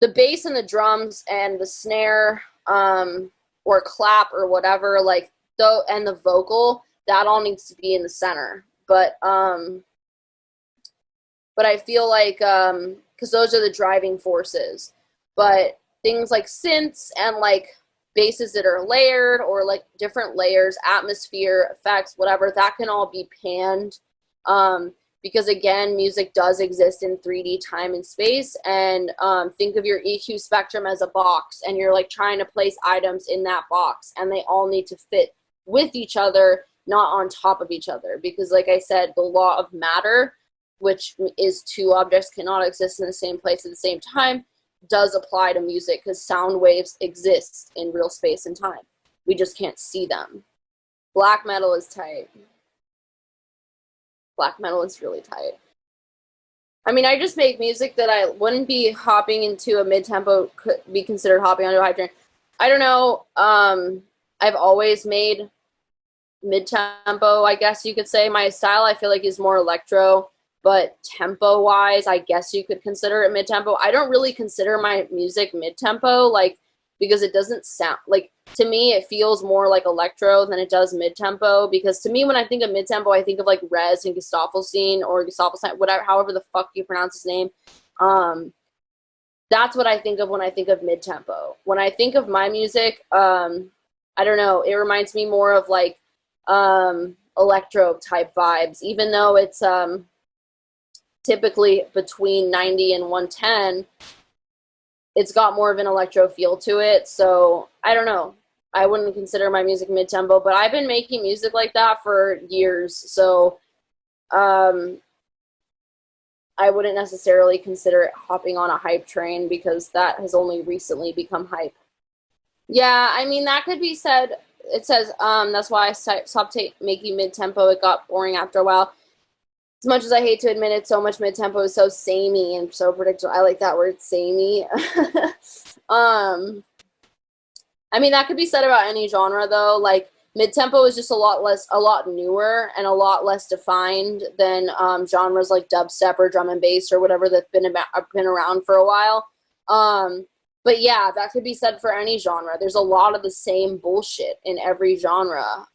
the bass and the drums and the snare or clap or whatever, like though, and the vocal, that all needs to be in the center. But I feel like because those are the driving forces. But things like synths and like basses that are layered or like different layers, atmosphere, effects, whatever, that can all be panned. Because again, music does exist in 3D time and space. And think of your EQ spectrum as a box, and you're like trying to place items in that box, and they all need to fit with each other, not on top of each other. Because like I said, the law of matter, which is two objects cannot exist in the same place at the same time, does apply to music, because sound waves exist in real space and time. We just can't see them. Black metal is tight. Black metal is really tight. I mean, I just make music that I wouldn't be hopping into a mid-tempo, could be considered hopping onto a hype train. I don't know. I've always made mid-tempo, I guess you could say. My style, I feel like, is more electro, but tempo-wise, I guess you could consider it mid-tempo. I don't really consider my music mid-tempo, like, because it doesn't sound, like, to me, it feels more like electro than it does mid-tempo, because to me, when I think of mid-tempo, I think of, like, Rez and Gustafsson, or Gustafsson, whatever, however the fuck you pronounce his name. That's what I think of when I think of mid-tempo. When I think of my music, I don't know, it reminds me more of, like, electro-type vibes, even though it's, typically between 90 and 110, it's got more of an electro feel to it. So I don't know. I wouldn't consider my music mid-tempo, but I've been making music like that for years. So I wouldn't necessarily consider it hopping on a hype train, because that has only recently become hype. Yeah, I mean, that could be said. It says, that's why I stopped making mid-tempo. It got boring after a while. As much as I hate to admit it, so much mid-tempo is so samey and so predictable. I like that word, samey. I mean, that could be said about any genre, though. Like, mid-tempo is just a lot newer and a lot less defined than genres like dubstep or drum and bass or whatever that's been around for a while. But yeah, that could be said for any genre. There's a lot of the same bullshit in every genre.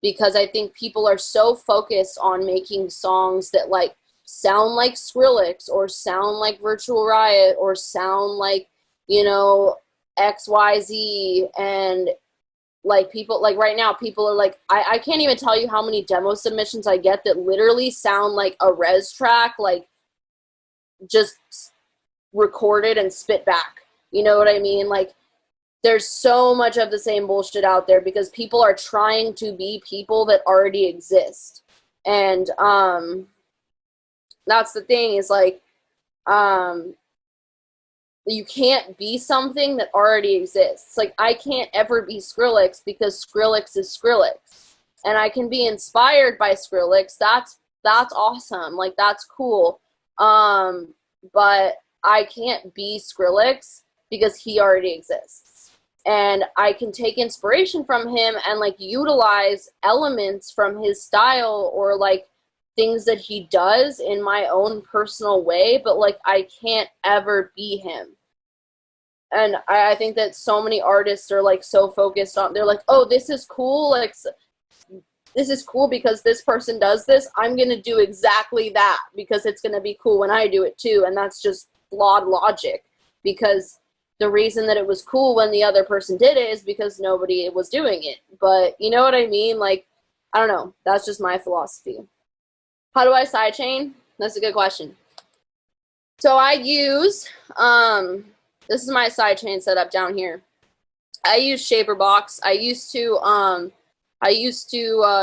Because I think people are so focused on making songs that like sound like Skrillex or sound like Virtual Riot or sound like, you know, XYZ, and like people, like right now people are like, I can't even tell you how many demo submissions I get that literally sound like a Rez track, like just recorded and spit back. You know what I mean? Like, there's so much of the same bullshit out there because people are trying to be people that already exist. And that's the thing, is like you can't be something that already exists. Like, I can't ever be Skrillex because Skrillex is Skrillex. And I can be inspired by Skrillex. That's awesome. Like, that's cool. But I can't be Skrillex because he already exists. And I can take inspiration from him and like utilize elements from his style or like things that he does in my own personal way, but like I can't ever be him. And I think that so many artists are like so focused on, they're like, oh, this is cool, like this is cool because this person does this, I'm gonna do exactly that because it's gonna be cool when I do it too. And that's just flawed logic, because the reason that it was cool when the other person did it is because nobody was doing it. But you know what I mean? Like, I don't know, that's just my philosophy. How do I sidechain? That's a good question. So I use this is my sidechain setup down here. I use Shaperbox. I used to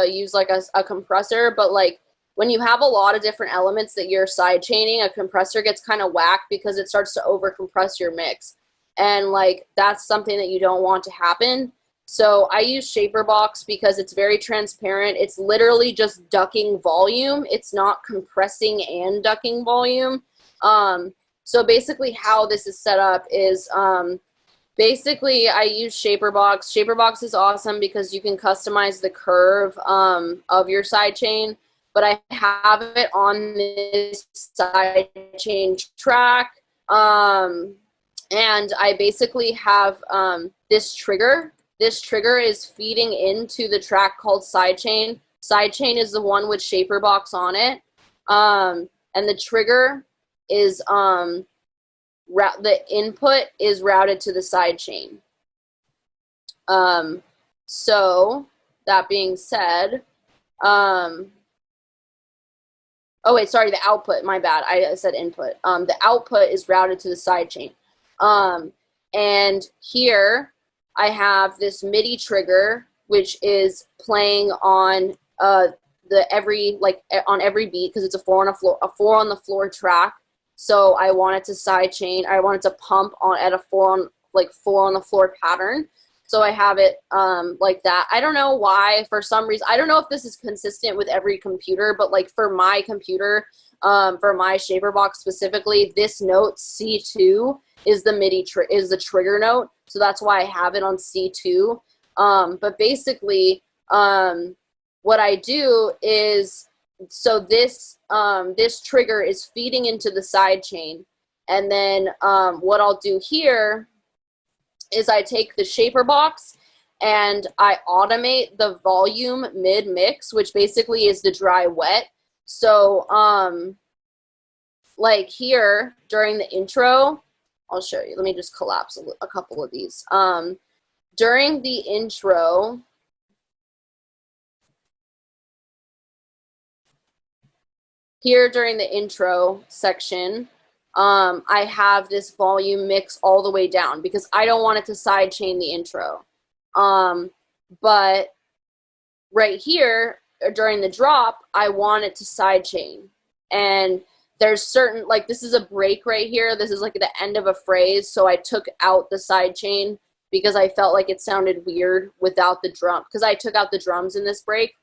use like a compressor, but like when you have a lot of different elements that you're sidechaining, a compressor gets kind of whack because it starts to over compress your mix. And like that's something that you don't want to happen. So I use Shaperbox because it's very transparent. It's literally just ducking volume. It's not compressing and ducking volume. So basically how this is set up is basically I use Shaperbox. Shaperbox is awesome because you can customize the curve of your sidechain, but I have it on this sidechain track. And I basically have this trigger. This trigger is feeding into the track called Sidechain. Sidechain is the one with Shaperbox on it. And the trigger is the input is routed to the sidechain. So that being said, oh wait, sorry, the output, my bad. I said input. The output is routed to the sidechain. And here I have this MIDI trigger, which is playing on on every beat because it's a four on the floor track. So I wanted to sidechain. I wanted to pump on at a four on the floor pattern. So I have it like that. I don't know why, for some reason. I don't know if this is consistent with every computer, but like for my computer, for my Shaperbox specifically, this note C2 is the is the trigger note. So that's why I have it on C2. But basically, what I do is, so this this trigger is feeding into the sidechain, and then what I'll do here is I take the Shaperbox and I automate the volume mid mix, which basically is the dry wet. So like here during the intro, I'll show you. Let me just collapse a couple of these. During the intro, here during the intro section, I have this volume mix all the way down because I don't want it to sidechain the intro. But right here during the drop, I want it to sidechain. And there's certain, like this is a break right here. This is like the end of a phrase. So I took out the sidechain because I felt like it sounded weird without the drum, because I took out the drums in this break.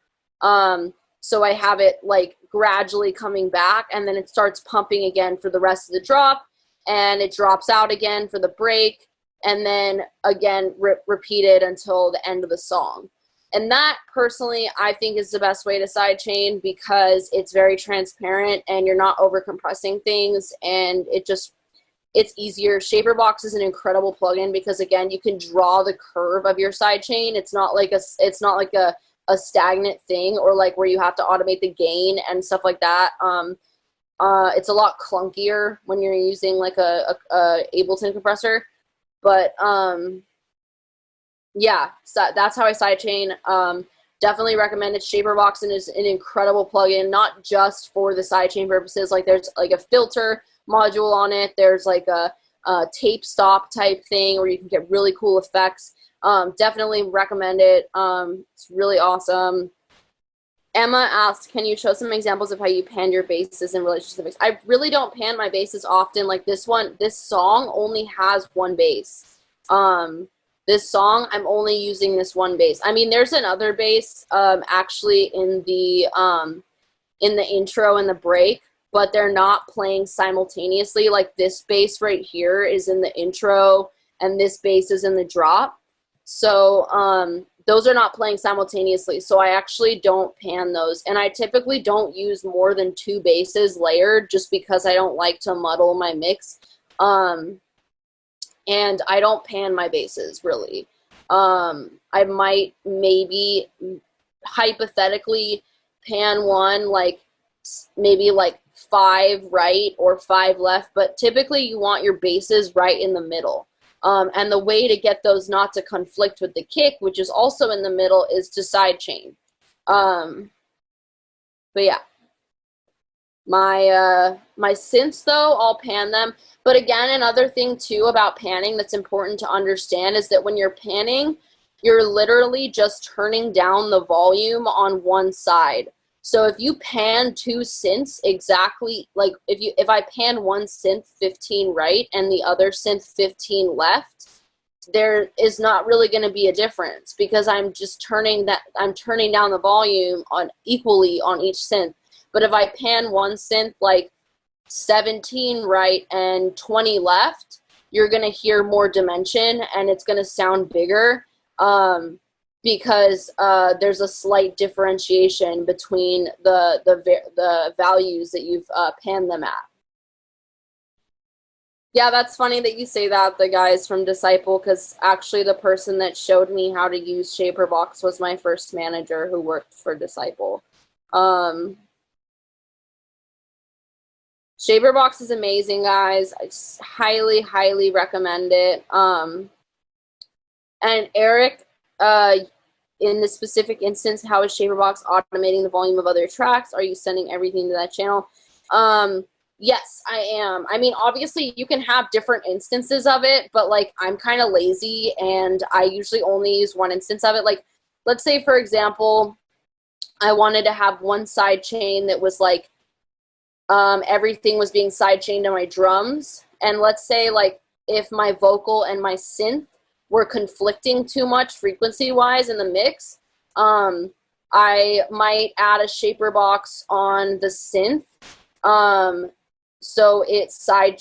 So I have it like gradually coming back, and then it starts pumping again for the rest of the drop, and it drops out again for the break, and then again repeated until the end of the song. And that personally I think is the best way to sidechain because it's very transparent and you're not over compressing things, and it's easier. Shaperbox is an incredible plugin because again you can draw the curve of your sidechain. It's not like a stagnant thing, or like where you have to automate the gain and stuff like that. It's a lot clunkier when you're using like a Ableton compressor, but yeah, so that's how I sidechain. Definitely recommend it. Shaperbox is an incredible plugin, not just for the sidechain purposes. Like there's like a filter module on it. There's like a tape stop type thing where you can get really cool effects. Definitely recommend it. It's really awesome. Emma asked, can you show some examples of how you pan your basses in relation to the mix? I really don't pan my basses often. Like this song only has one bass. This song, I'm only using this one bass. I mean, there's another bass actually in the intro and the break, but they're not playing simultaneously. Like this bass right here is in the intro and this bass is in the drop. So those are not playing simultaneously, so I actually don't pan those. And I typically don't use more than 2 basses layered just because I don't like to muddle my mix. And I don't pan my basses, really. I might maybe hypothetically pan one, like maybe like 5 right or 5 left, but typically you want your basses right in the middle. And the way to get those not to conflict with the kick, which is also in the middle, is to sidechain. But yeah, my synths though, I'll pan them. But again, another thing too about panning that's important to understand is that when you're panning, you're literally just turning down the volume on one side. So if you pan 2 synths exactly, like if I pan one synth 15 right and the other synth 15 left, there is not really going to be a difference because I'm turning down the volume on equally on each synth. But if I pan one synth like 17 right and 20 left, you're going to hear more dimension and it's going to sound bigger. Because there's a slight differentiation between the values that you've panned them at. Yeah, that's funny that you say that, the guys from Disciple, because actually the person that showed me how to use Shaperbox was my first manager who worked for Disciple. Shaperbox is amazing, guys. I highly, highly recommend it. And Eric, in this specific instance, how is Shaperbox automating the volume of other tracks? Are you sending everything to that channel? Yes, I am. I mean, obviously you can have different instances of it, but like I'm kind of lazy and I usually only use one instance of it. Like, let's say for example, I wanted to have one side chain that was like everything was being side chained to my drums. And let's say like if my vocal and my synth were conflicting too much frequency-wise in the mix, I might add a Shaperbox on the synth, so it side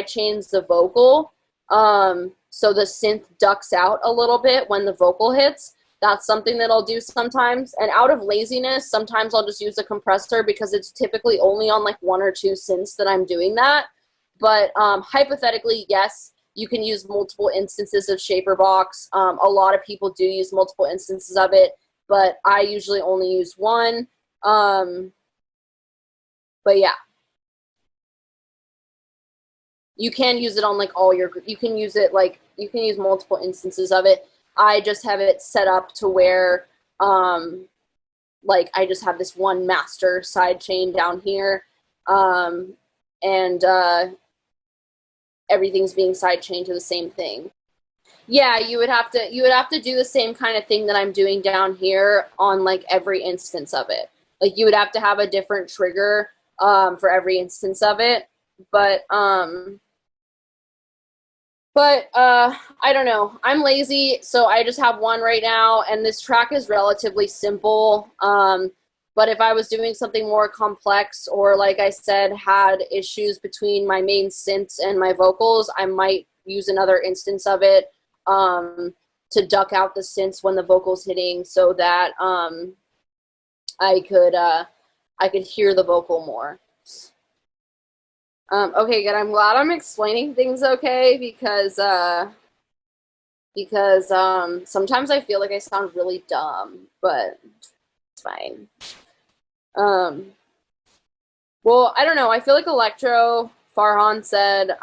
chains the vocal, so the synth ducks out a little bit when the vocal hits. That's something that I'll do sometimes. And out of laziness, sometimes I'll just use a compressor because it's typically only on like 1 or 2 synths that I'm doing that. But hypothetically, yes, you can use multiple instances of Shaperbox. A lot of people do use multiple instances of it, but I usually only use one. But yeah. You can use it on like you can use multiple instances of it. I just have it set up to where like I just have this one master side chain down here, and everything's being side chained to the same thing. Yeah, you would have to do the same kind of thing that I'm doing down here on like every instance of it. Like you would have to have a different trigger for every instance of it. But I don't know. I'm lazy, so I just have one right now, and this track is relatively simple. But if I was doing something more complex or, like I said, had issues between my main synths and my vocals, I might use another instance of it to duck out the synths when the vocal's hitting so that I could hear the vocal more. Okay, good. I'm glad I'm explaining things okay because sometimes I feel like I sound really dumb, but it's fine. Well, I don't know. I feel like Electro, Farhan said,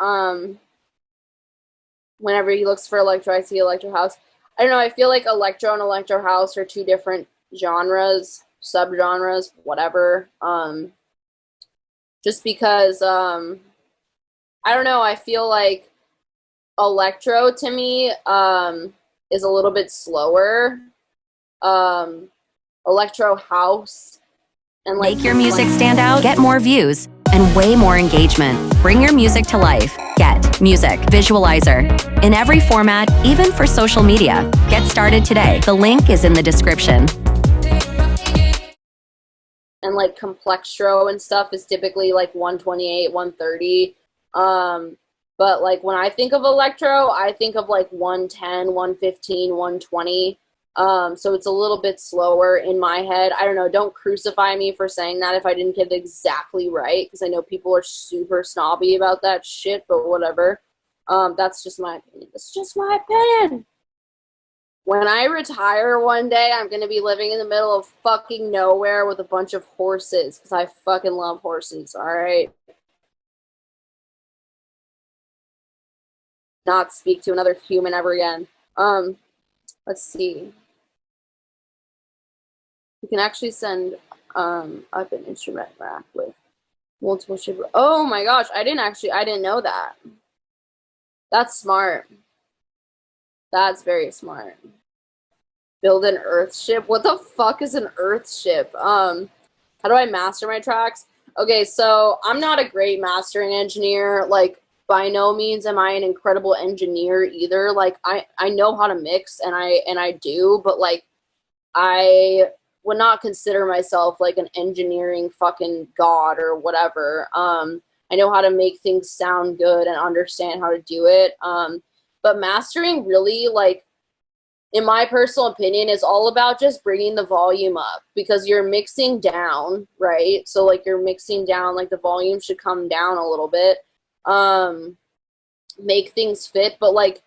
whenever he looks for Electro, I see Electro House. I don't know. I feel like Electro and Electro House are 2 different genres, subgenres, whatever. Just because, I don't know, I feel like Electro to me is a little bit slower. electro house, and like Make your music stand out, get more views, and way more engagement. Bring your music to life. Get Music Visualizer. In every format, even for social media. Get started today. The link is in the description. and like complextro and stuff is typically like 128, 130. But like when I think of electro, I think of like 110, 115, 120. So it's a little bit slower in my head. I don't know. Don't crucify me for saying that if I didn't get it exactly right, because I know people are super snobby about that shit, but whatever. That's just my opinion. That's just my opinion. When I retire one day, I'm going to be living in the middle of fucking nowhere with a bunch of horses, because I fucking love horses, alright? Not speak to another human ever again. Let's see. You can actually send up an instrument rack with multiple ship. Oh my gosh, I didn't know that. That's smart. That's very smart. Build an earth ship. What the fuck is an earth ship? How do I master my tracks? Okay, so I'm not a great mastering engineer. Like, by no means am I an incredible engineer either. Like, I know how to mix, and I do, but like I would not consider myself like an engineering fucking god or whatever. I know how to make things sound good and understand how to do it. But mastering really, like, in my personal opinion, is all about just bringing the volume up, because you're mixing down, right? So like you're mixing down, like the volume should come down a little bit, make things fit. But like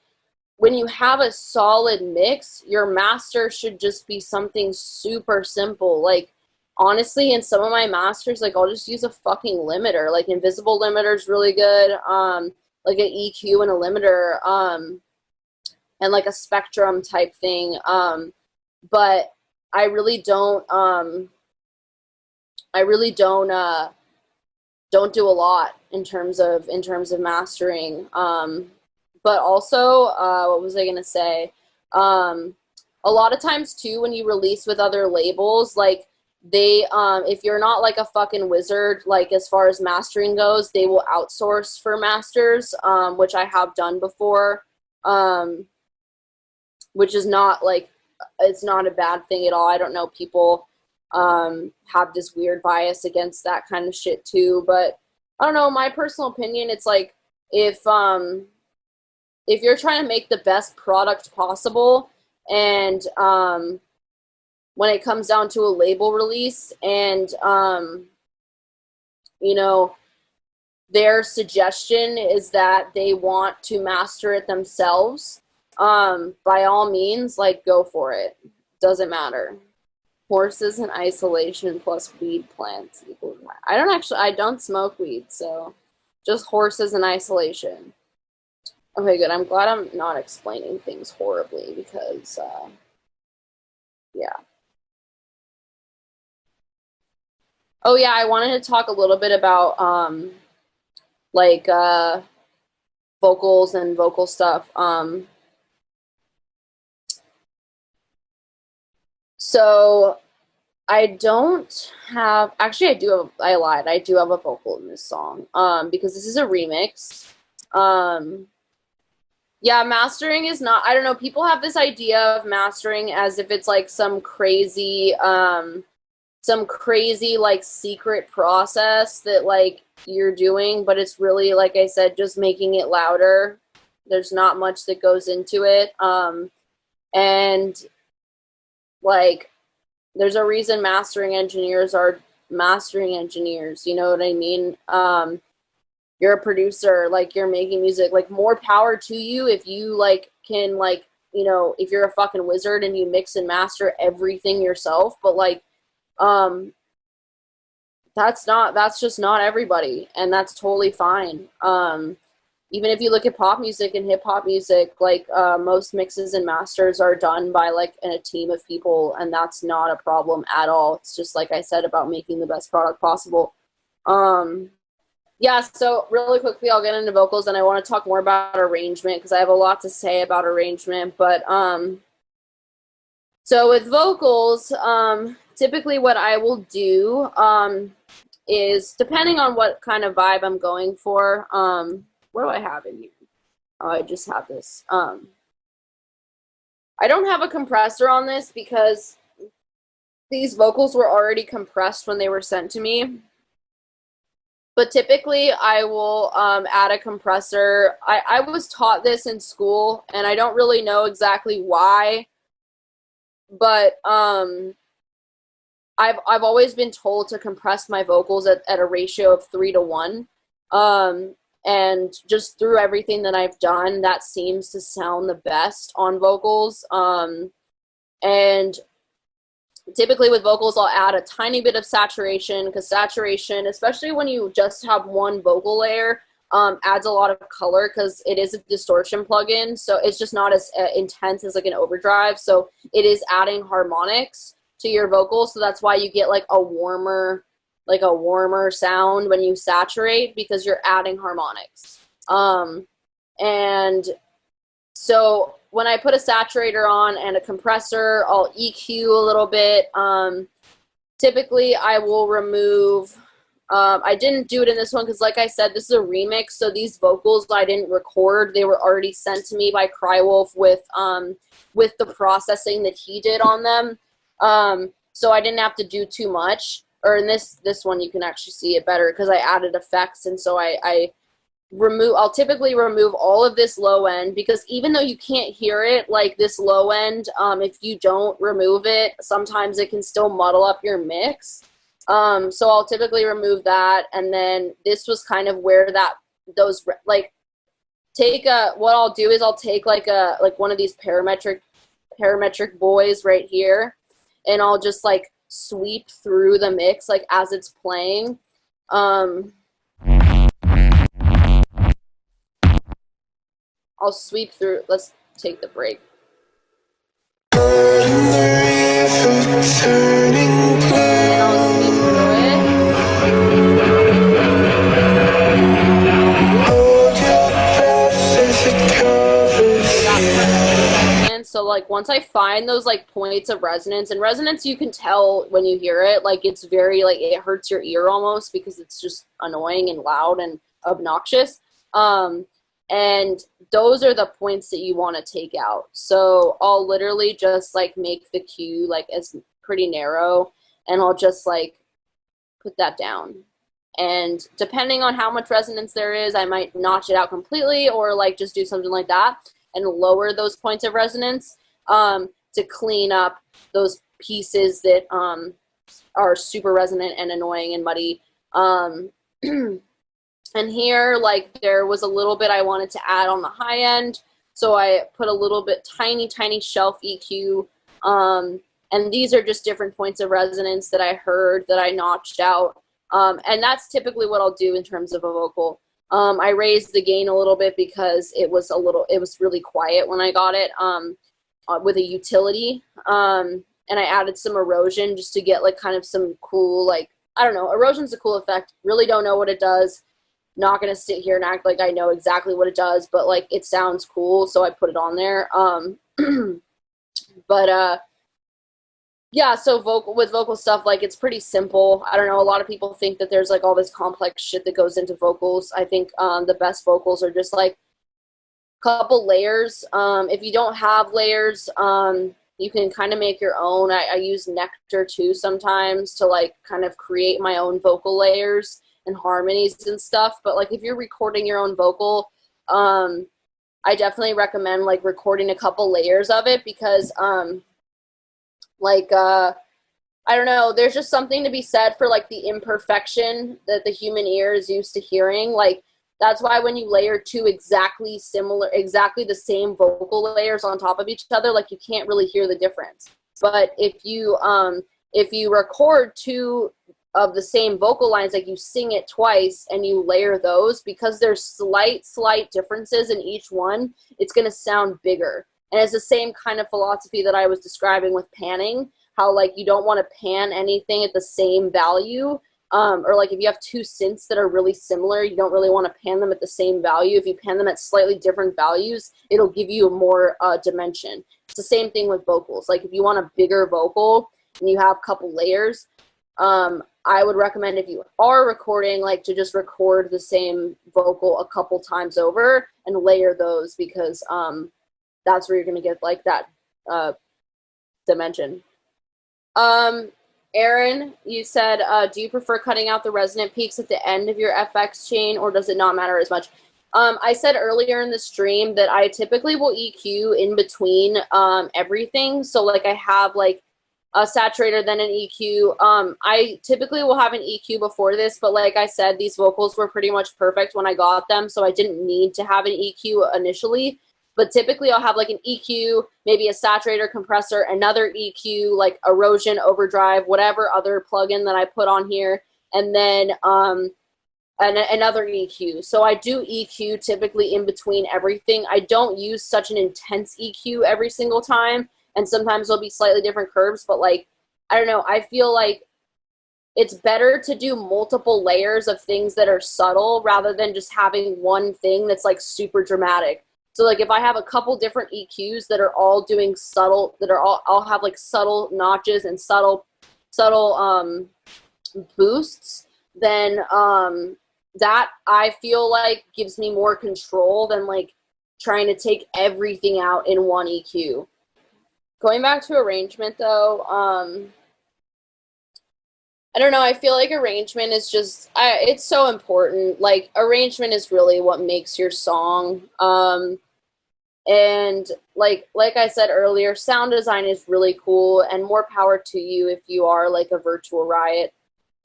when you have a solid mix, your master should just be something super simple. Like, honestly, in some of my masters, like, I'll just use a fucking limiter. Like, invisible limiter is really good. Like an EQ and a limiter, and like a spectrum type thing. But I really don't don't do a lot in terms of mastering. But also, what was I gonna say? A lot of times too, when you release with other labels, like they, if you're not like a fucking wizard, like as far as mastering goes, they will outsource for masters, which I have done before, which is not like, it's not a bad thing at all. I don't know, people have this weird bias against that kind of shit too, but I don't know, my personal opinion, it's like, if you're trying to make the best product possible, and when it comes down to a label release, and you know, their suggestion is that they want to master it themselves, by all means, like, go for it. Doesn't matter. Horses in isolation plus weed plants equals. I don't smoke weed, so just horses in isolation. Okay, good. I'm glad I'm not explaining things horribly, because, yeah. Oh, yeah, I wanted to talk a little bit about, like, vocals and vocal stuff. So I don't have, actually, I lied. I do have a vocal in this song, because this is a remix. Yeah, mastering is not, I don't know, people have this idea of mastering as if it's like some crazy, like secret process that like you're doing, but it's really, like I said, just making it louder. There's not much that goes into it. And like, there's a reason mastering engineers are mastering engineers, you know what I mean? You're a producer, like, you're making music, like, more power to you if you like can, like, you know, if you're a fucking wizard and you mix and master everything yourself. But like, that's just not everybody, and that's totally fine. Even if you look at pop music and hip hop music, like, most mixes and masters are done by like a team of people, and that's not a problem at all. It's just, like I said, about making the best product possible. Yeah, so really quickly, I'll get into vocals, and I want to talk more about arrangement, because I have a lot to say about arrangement. But so with vocals, typically what I will do is, depending on what kind of vibe I'm going for, what do I have in here? Oh, I just have this. I don't have a compressor on this because these vocals were already compressed when they were sent to me. But typically I will add a compressor. I was taught this in school, and I don't really know exactly why, but I've always been told to compress my vocals at a ratio of 3 to 1. And just through everything that I've done, that seems to sound the best on vocals. And typically with vocals, I'll add a tiny bit of saturation, because saturation, especially when you just have one vocal layer, adds a lot of color, because it is a distortion plugin. So it's just not as intense as like an overdrive. So it is adding harmonics to your vocals. So that's why you get like a warmer sound when you saturate, because you're adding harmonics. And so when I put a saturator on and a compressor, I'll EQ a little bit. Typically I will remove, I didn't do it in this one because, like I said, this is a remix, so these vocals I didn't record. They were already sent to me by Crywolf with the processing that he did on them. So I didn't have to do too much. Or in this one, you can actually see it better because I added effects, and so I'll typically remove all of this low end, because even though you can't hear it, like this low end, if you don't remove it, sometimes it can still muddle up your mix. So I'll typically remove that, and then this was kind of where what I'll do is I'll take like one of these parametric boys right here, and I'll just like sweep through the mix like as it's playing. I'll sweep through. Let's take the break. And I'll sweep through it. So like once I find those like points of resonance, and resonance you can tell when you hear it, like it's very like it hurts your ear almost because it's just annoying and loud and obnoxious. And those are the points that you want to take out. So I'll literally just like make the cue like as pretty narrow, and I'll just like put that down. And depending on how much resonance there is, I might notch it out completely, or like just do something like that and lower those points of resonance to clean up those pieces that are super resonant and annoying and muddy. And here, like, there was a little bit I wanted to add on the high end, so I put a little bit tiny shelf EQ, and these are just different points of resonance that I heard that I notched out, and that's typically what I'll do in terms of a vocal. I raised the gain a little bit because it was really quiet when I got it with a utility, and I added some erosion just to get like kind of some cool, like, I don't know, erosion's a cool effect. Really don't know what it does. Not gonna sit here and act like I know exactly what it does, but like it sounds cool, so I put it on there. But yeah, so vocal stuff, like it's pretty simple. I don't know, a lot of people think that there's like all this complex shit that goes into vocals. I think the best vocals are just like a couple layers. If you don't have layers, you can kind of make your own. I use Nectar too sometimes to like kind of create my own vocal layers and harmonies and stuff. But like if you're recording your own vocal, I definitely recommend like recording a couple layers of it, because I don't know, there's just something to be said for like the imperfection that the human ear is used to hearing. Like that's why when you layer two exactly the same vocal layers on top of each other, like you can't really hear the difference. But if you record two of the same vocal lines, like you sing it twice and you layer those, because there's slight differences in each one, it's going to sound bigger. And it's the same kind of philosophy that I was describing with panning, how like you don't want to pan anything at the same value, or like if you have two synths that are really similar, you don't really want to pan them at the same value. If you pan them at slightly different values, it'll give you more dimension. It's the same thing with vocals. Like if you want a bigger vocal, and you have a couple layers, I would recommend, if you are recording, like, to just record the same vocal a couple times over and layer those, because that's where you're going to get like that dimension. Aaron, you said, do you prefer cutting out the resonant peaks at the end of your FX chain, or does it not matter as much? I said earlier in the stream that I typically will EQ in between everything. So like I have like a saturator, then an EQ. I typically will have an EQ before this, but like I said, these vocals were pretty much perfect when I got them, so I didn't need to have an EQ initially. But typically I'll have like an EQ, maybe a saturator, compressor, another EQ, like erosion, overdrive, whatever other plugin that I put on here, and then another EQ. So I do EQ typically in between everything. I don't use such an intense EQ every single time, and sometimes there'll be slightly different curves, but like, I don't know, I feel like it's better to do multiple layers of things that are subtle rather than just having one thing that's like super dramatic. So like if I have a couple different EQs that are all doing subtle, that are all have like subtle notches and subtle boosts, then that I feel like gives me more control than like trying to take everything out in one EQ. Going back to arrangement though, I don't know, I feel like arrangement is just, it's so important. Like, arrangement is really what makes your song. And like I said earlier, sound design is really cool, and more power to you if you are like a Virtual Riot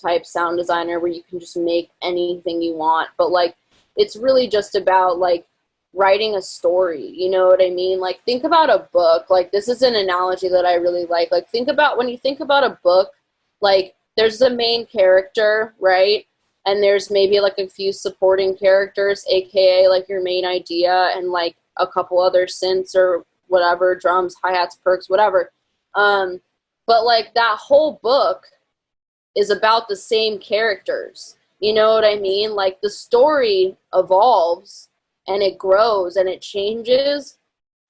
type sound designer where you can just make anything you want. But like, it's really just about like writing a story, you know what I mean? Like, think about a book. Like, this is an analogy that I really like. Like, think about, when you think about a book, like, there's the main character, right? And there's maybe like a few supporting characters, aka like your main idea, and like a couple other synths or whatever, drums, hi-hats, perks, whatever. But like, that whole book is about the same characters. You know what I mean? Like, the story evolves and it grows and it changes,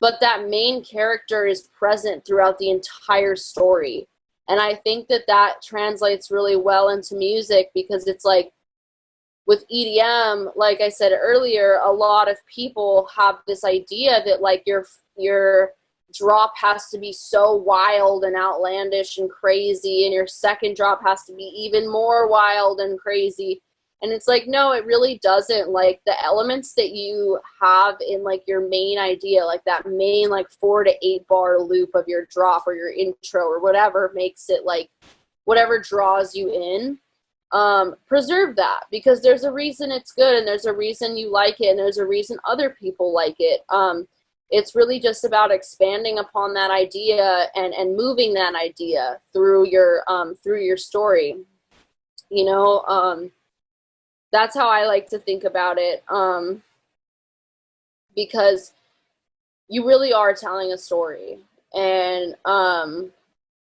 but that main character is present throughout the entire story. And I think that that translates really well into music, because it's like, with EDM, like I said earlier, a lot of people have this idea that like your drop has to be so wild and outlandish and crazy, and your second drop has to be even more wild and crazy. And it's like, no, it really doesn't. Like, the elements that you have in like your main idea, like that main like 4 to 8 bar loop of your drop or your intro or whatever makes it like, whatever draws you in, preserve that, because there's a reason it's good, and there's a reason you like it, and there's a reason other people like it. It's really just about expanding upon that idea and moving that idea through your story. You know, that's how I like to think about it, because you really are telling a story, and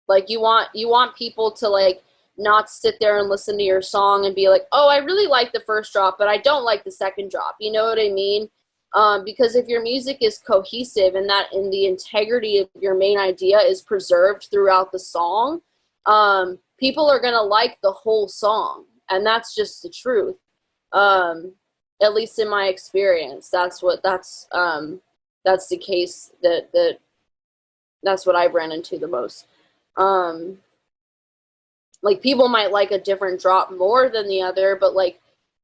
like, you want people to like not sit there and listen to your song and be like, oh, I really like the first drop, but I don't like the second drop. You know what I mean? Because if your music is cohesive and that in the integrity of your main idea is preserved throughout the song, people are going to like the whole song. And that's just the truth. At least in my experience, that's the case that's what I've ran into the most. Like, people might like a different drop more than the other, but like,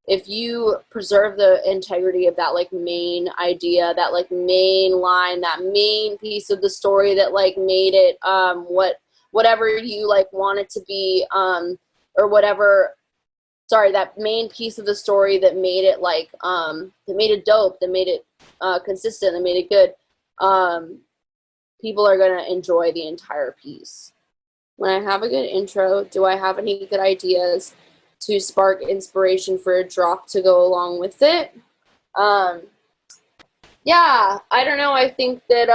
if you preserve the integrity of that like main idea, that like main line, that main piece of the story that like made it whatever you like want it to be, or whatever, sorry, that main piece of the story that made it like that made it dope, that made it consistent, that made it good, people are gonna enjoy the entire piece. When I have a good intro, do I have any good ideas to spark inspiration for a drop to go along with it? Yeah, I don't know. I think that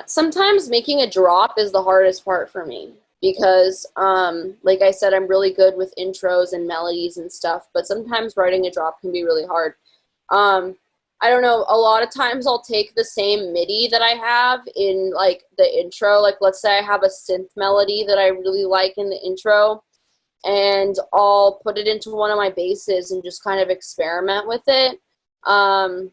sometimes making a drop is the hardest part for me, because like I said, I'm really good with intros and melodies and stuff, but sometimes writing a drop can be really hard. I don't know, a lot of times I'll take the same MIDI that I have in like the intro. Like let's say I have a synth melody that I really like in the intro, and I'll put it into one of my basses and just kind of experiment with it. And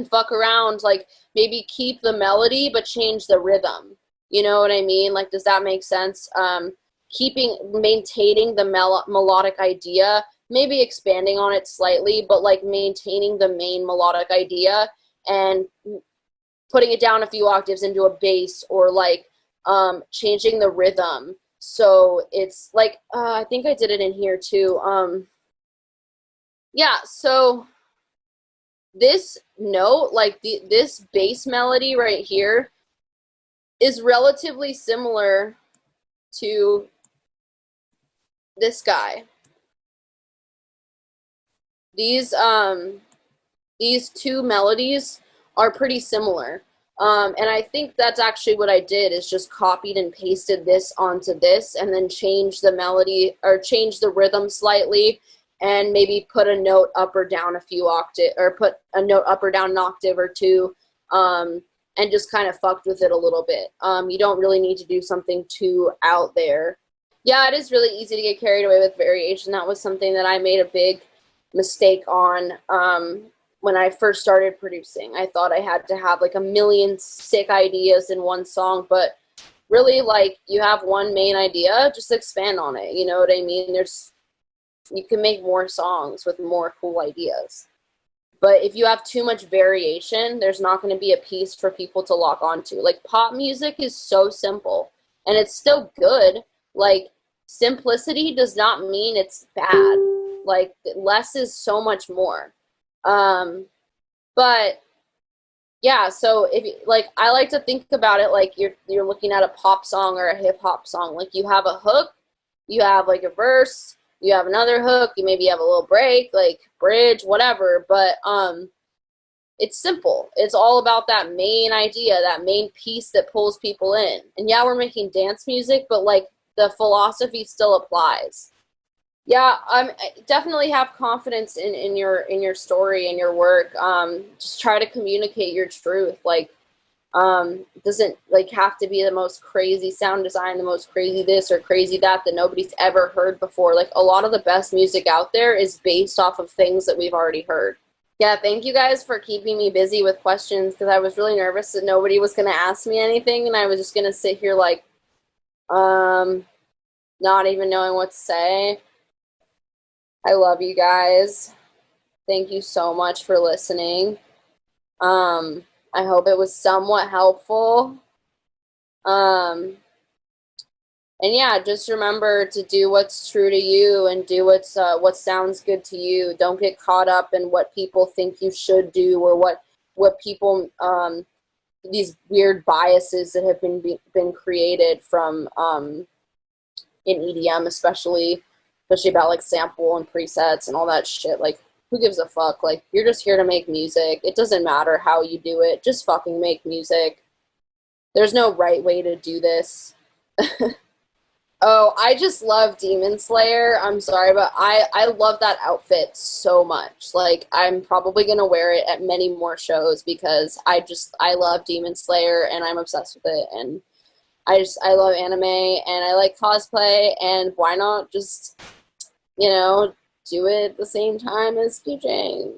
fuck around, like maybe keep the melody but change the rhythm. You know what I mean? Like, does that make sense? Maintaining the melodic idea, maybe expanding on it slightly, but like maintaining the main melodic idea and putting it down a few octaves into a bass, or like changing the rhythm. So it's like, I think I did it in here too. Yeah, so this note, like this bass melody right here, is relatively similar to this guy. These two melodies are pretty similar. And I think that's actually what I did, is just copied and pasted this onto this, and then changed the melody, or changed the rhythm slightly, and maybe put a note up or down a few octave, or put a note up or down an octave or two, and just kind of fucked with it a little bit. You don't really need to do something too out there. Yeah, it is really easy to get carried away with variation. That was something that I made a big mistake on when I first started producing. I thought I had to have like a million sick ideas in one song, but really, like, you have one main idea, just expand on it. You know what I mean? You can make more songs with more cool ideas. But if you have too much variation, there's not going to be a piece for people to lock onto. Like, pop music is so simple, and it's still good. Like, simplicity does not mean it's bad. Like, less is so much more. But yeah, so I like to think about it like you're looking at a pop song or a hip hop song. Like, you have a hook, you have like a verse, you have another hook, you maybe have a little break, like bridge, whatever, but it's simple. It's all about that main idea, that main piece that pulls people in. And yeah, we're making dance music, but like the philosophy still applies. Yeah, I definitely have confidence in your story and your work. Just try to communicate your truth. Like, it doesn't like have to be the most crazy sound design, the most crazy this or crazy that nobody's ever heard before. Like, a lot of the best music out there is based off of things that we've already heard. Yeah, thank you guys for keeping me busy with questions, because I was really nervous that nobody was going to ask me anything, and I was just going to sit here like, not even knowing what to say. I love you guys. Thank you so much for listening. I hope it was somewhat helpful. And yeah, just remember to do what's true to you and do what sounds good to you. Don't get caught up in what people think you should do, or what people these weird biases that have been created from in EDM, especially about like sample and presets and all that shit. Like, who gives a fuck? Like, you're just here to make music. It doesn't matter how you do it. Just fucking make music. There's no right way to do this. Oh, I just love Demon Slayer. I'm sorry, but I love that outfit so much. Like, I'm probably going to wear it at many more shows, because I love Demon Slayer, and I'm obsessed with it. And I love anime, and I like cosplay, and why not just, do it at the same time as DJing,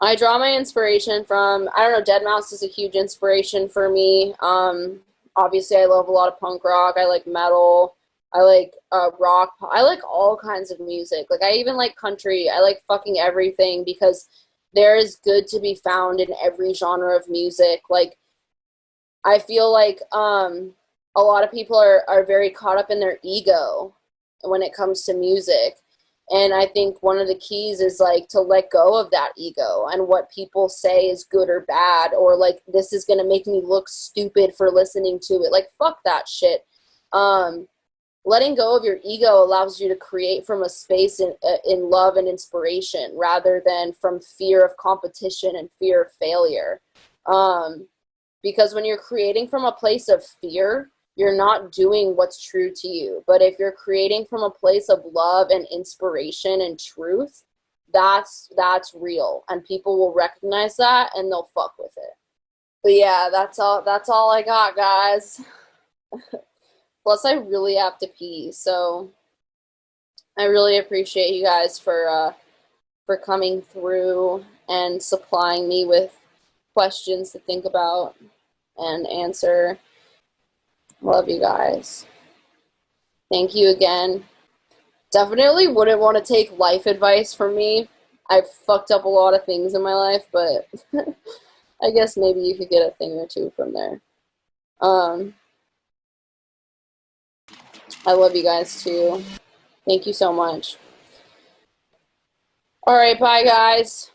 I draw my inspiration from, I don't know, Deadmau5 is a huge inspiration for me. Obviously, I love a lot of punk rock. I like metal. I like rock. I like all kinds of music. Like, I even like country. I like fucking everything, because there is good to be found in every genre of music. Like, I feel like a lot of people are very caught up in their ego when it comes to music. And I think one of the keys is like to let go of that ego and what people say is good or bad, or like, this is going to make me look stupid for listening to it. Like, fuck that shit. Letting go of your ego allows you to create from a space in love and inspiration, rather than from fear of competition and fear of failure. Because when you're creating from a place of fear, you're not doing what's true to you. But if you're creating from a place of love and inspiration and truth, that's real, and people will recognize that and they'll fuck with it. But yeah, that's all I got, guys. Plus, I really have to pee, so I really appreciate you guys for coming through and supplying me with questions to think about and answer. Love you guys. Thank you again. Definitely wouldn't want to take life advice from me. I've fucked up a lot of things in my life, but I guess maybe you could get a thing or two from there. I love you guys too. Thank you so much. All right, bye guys.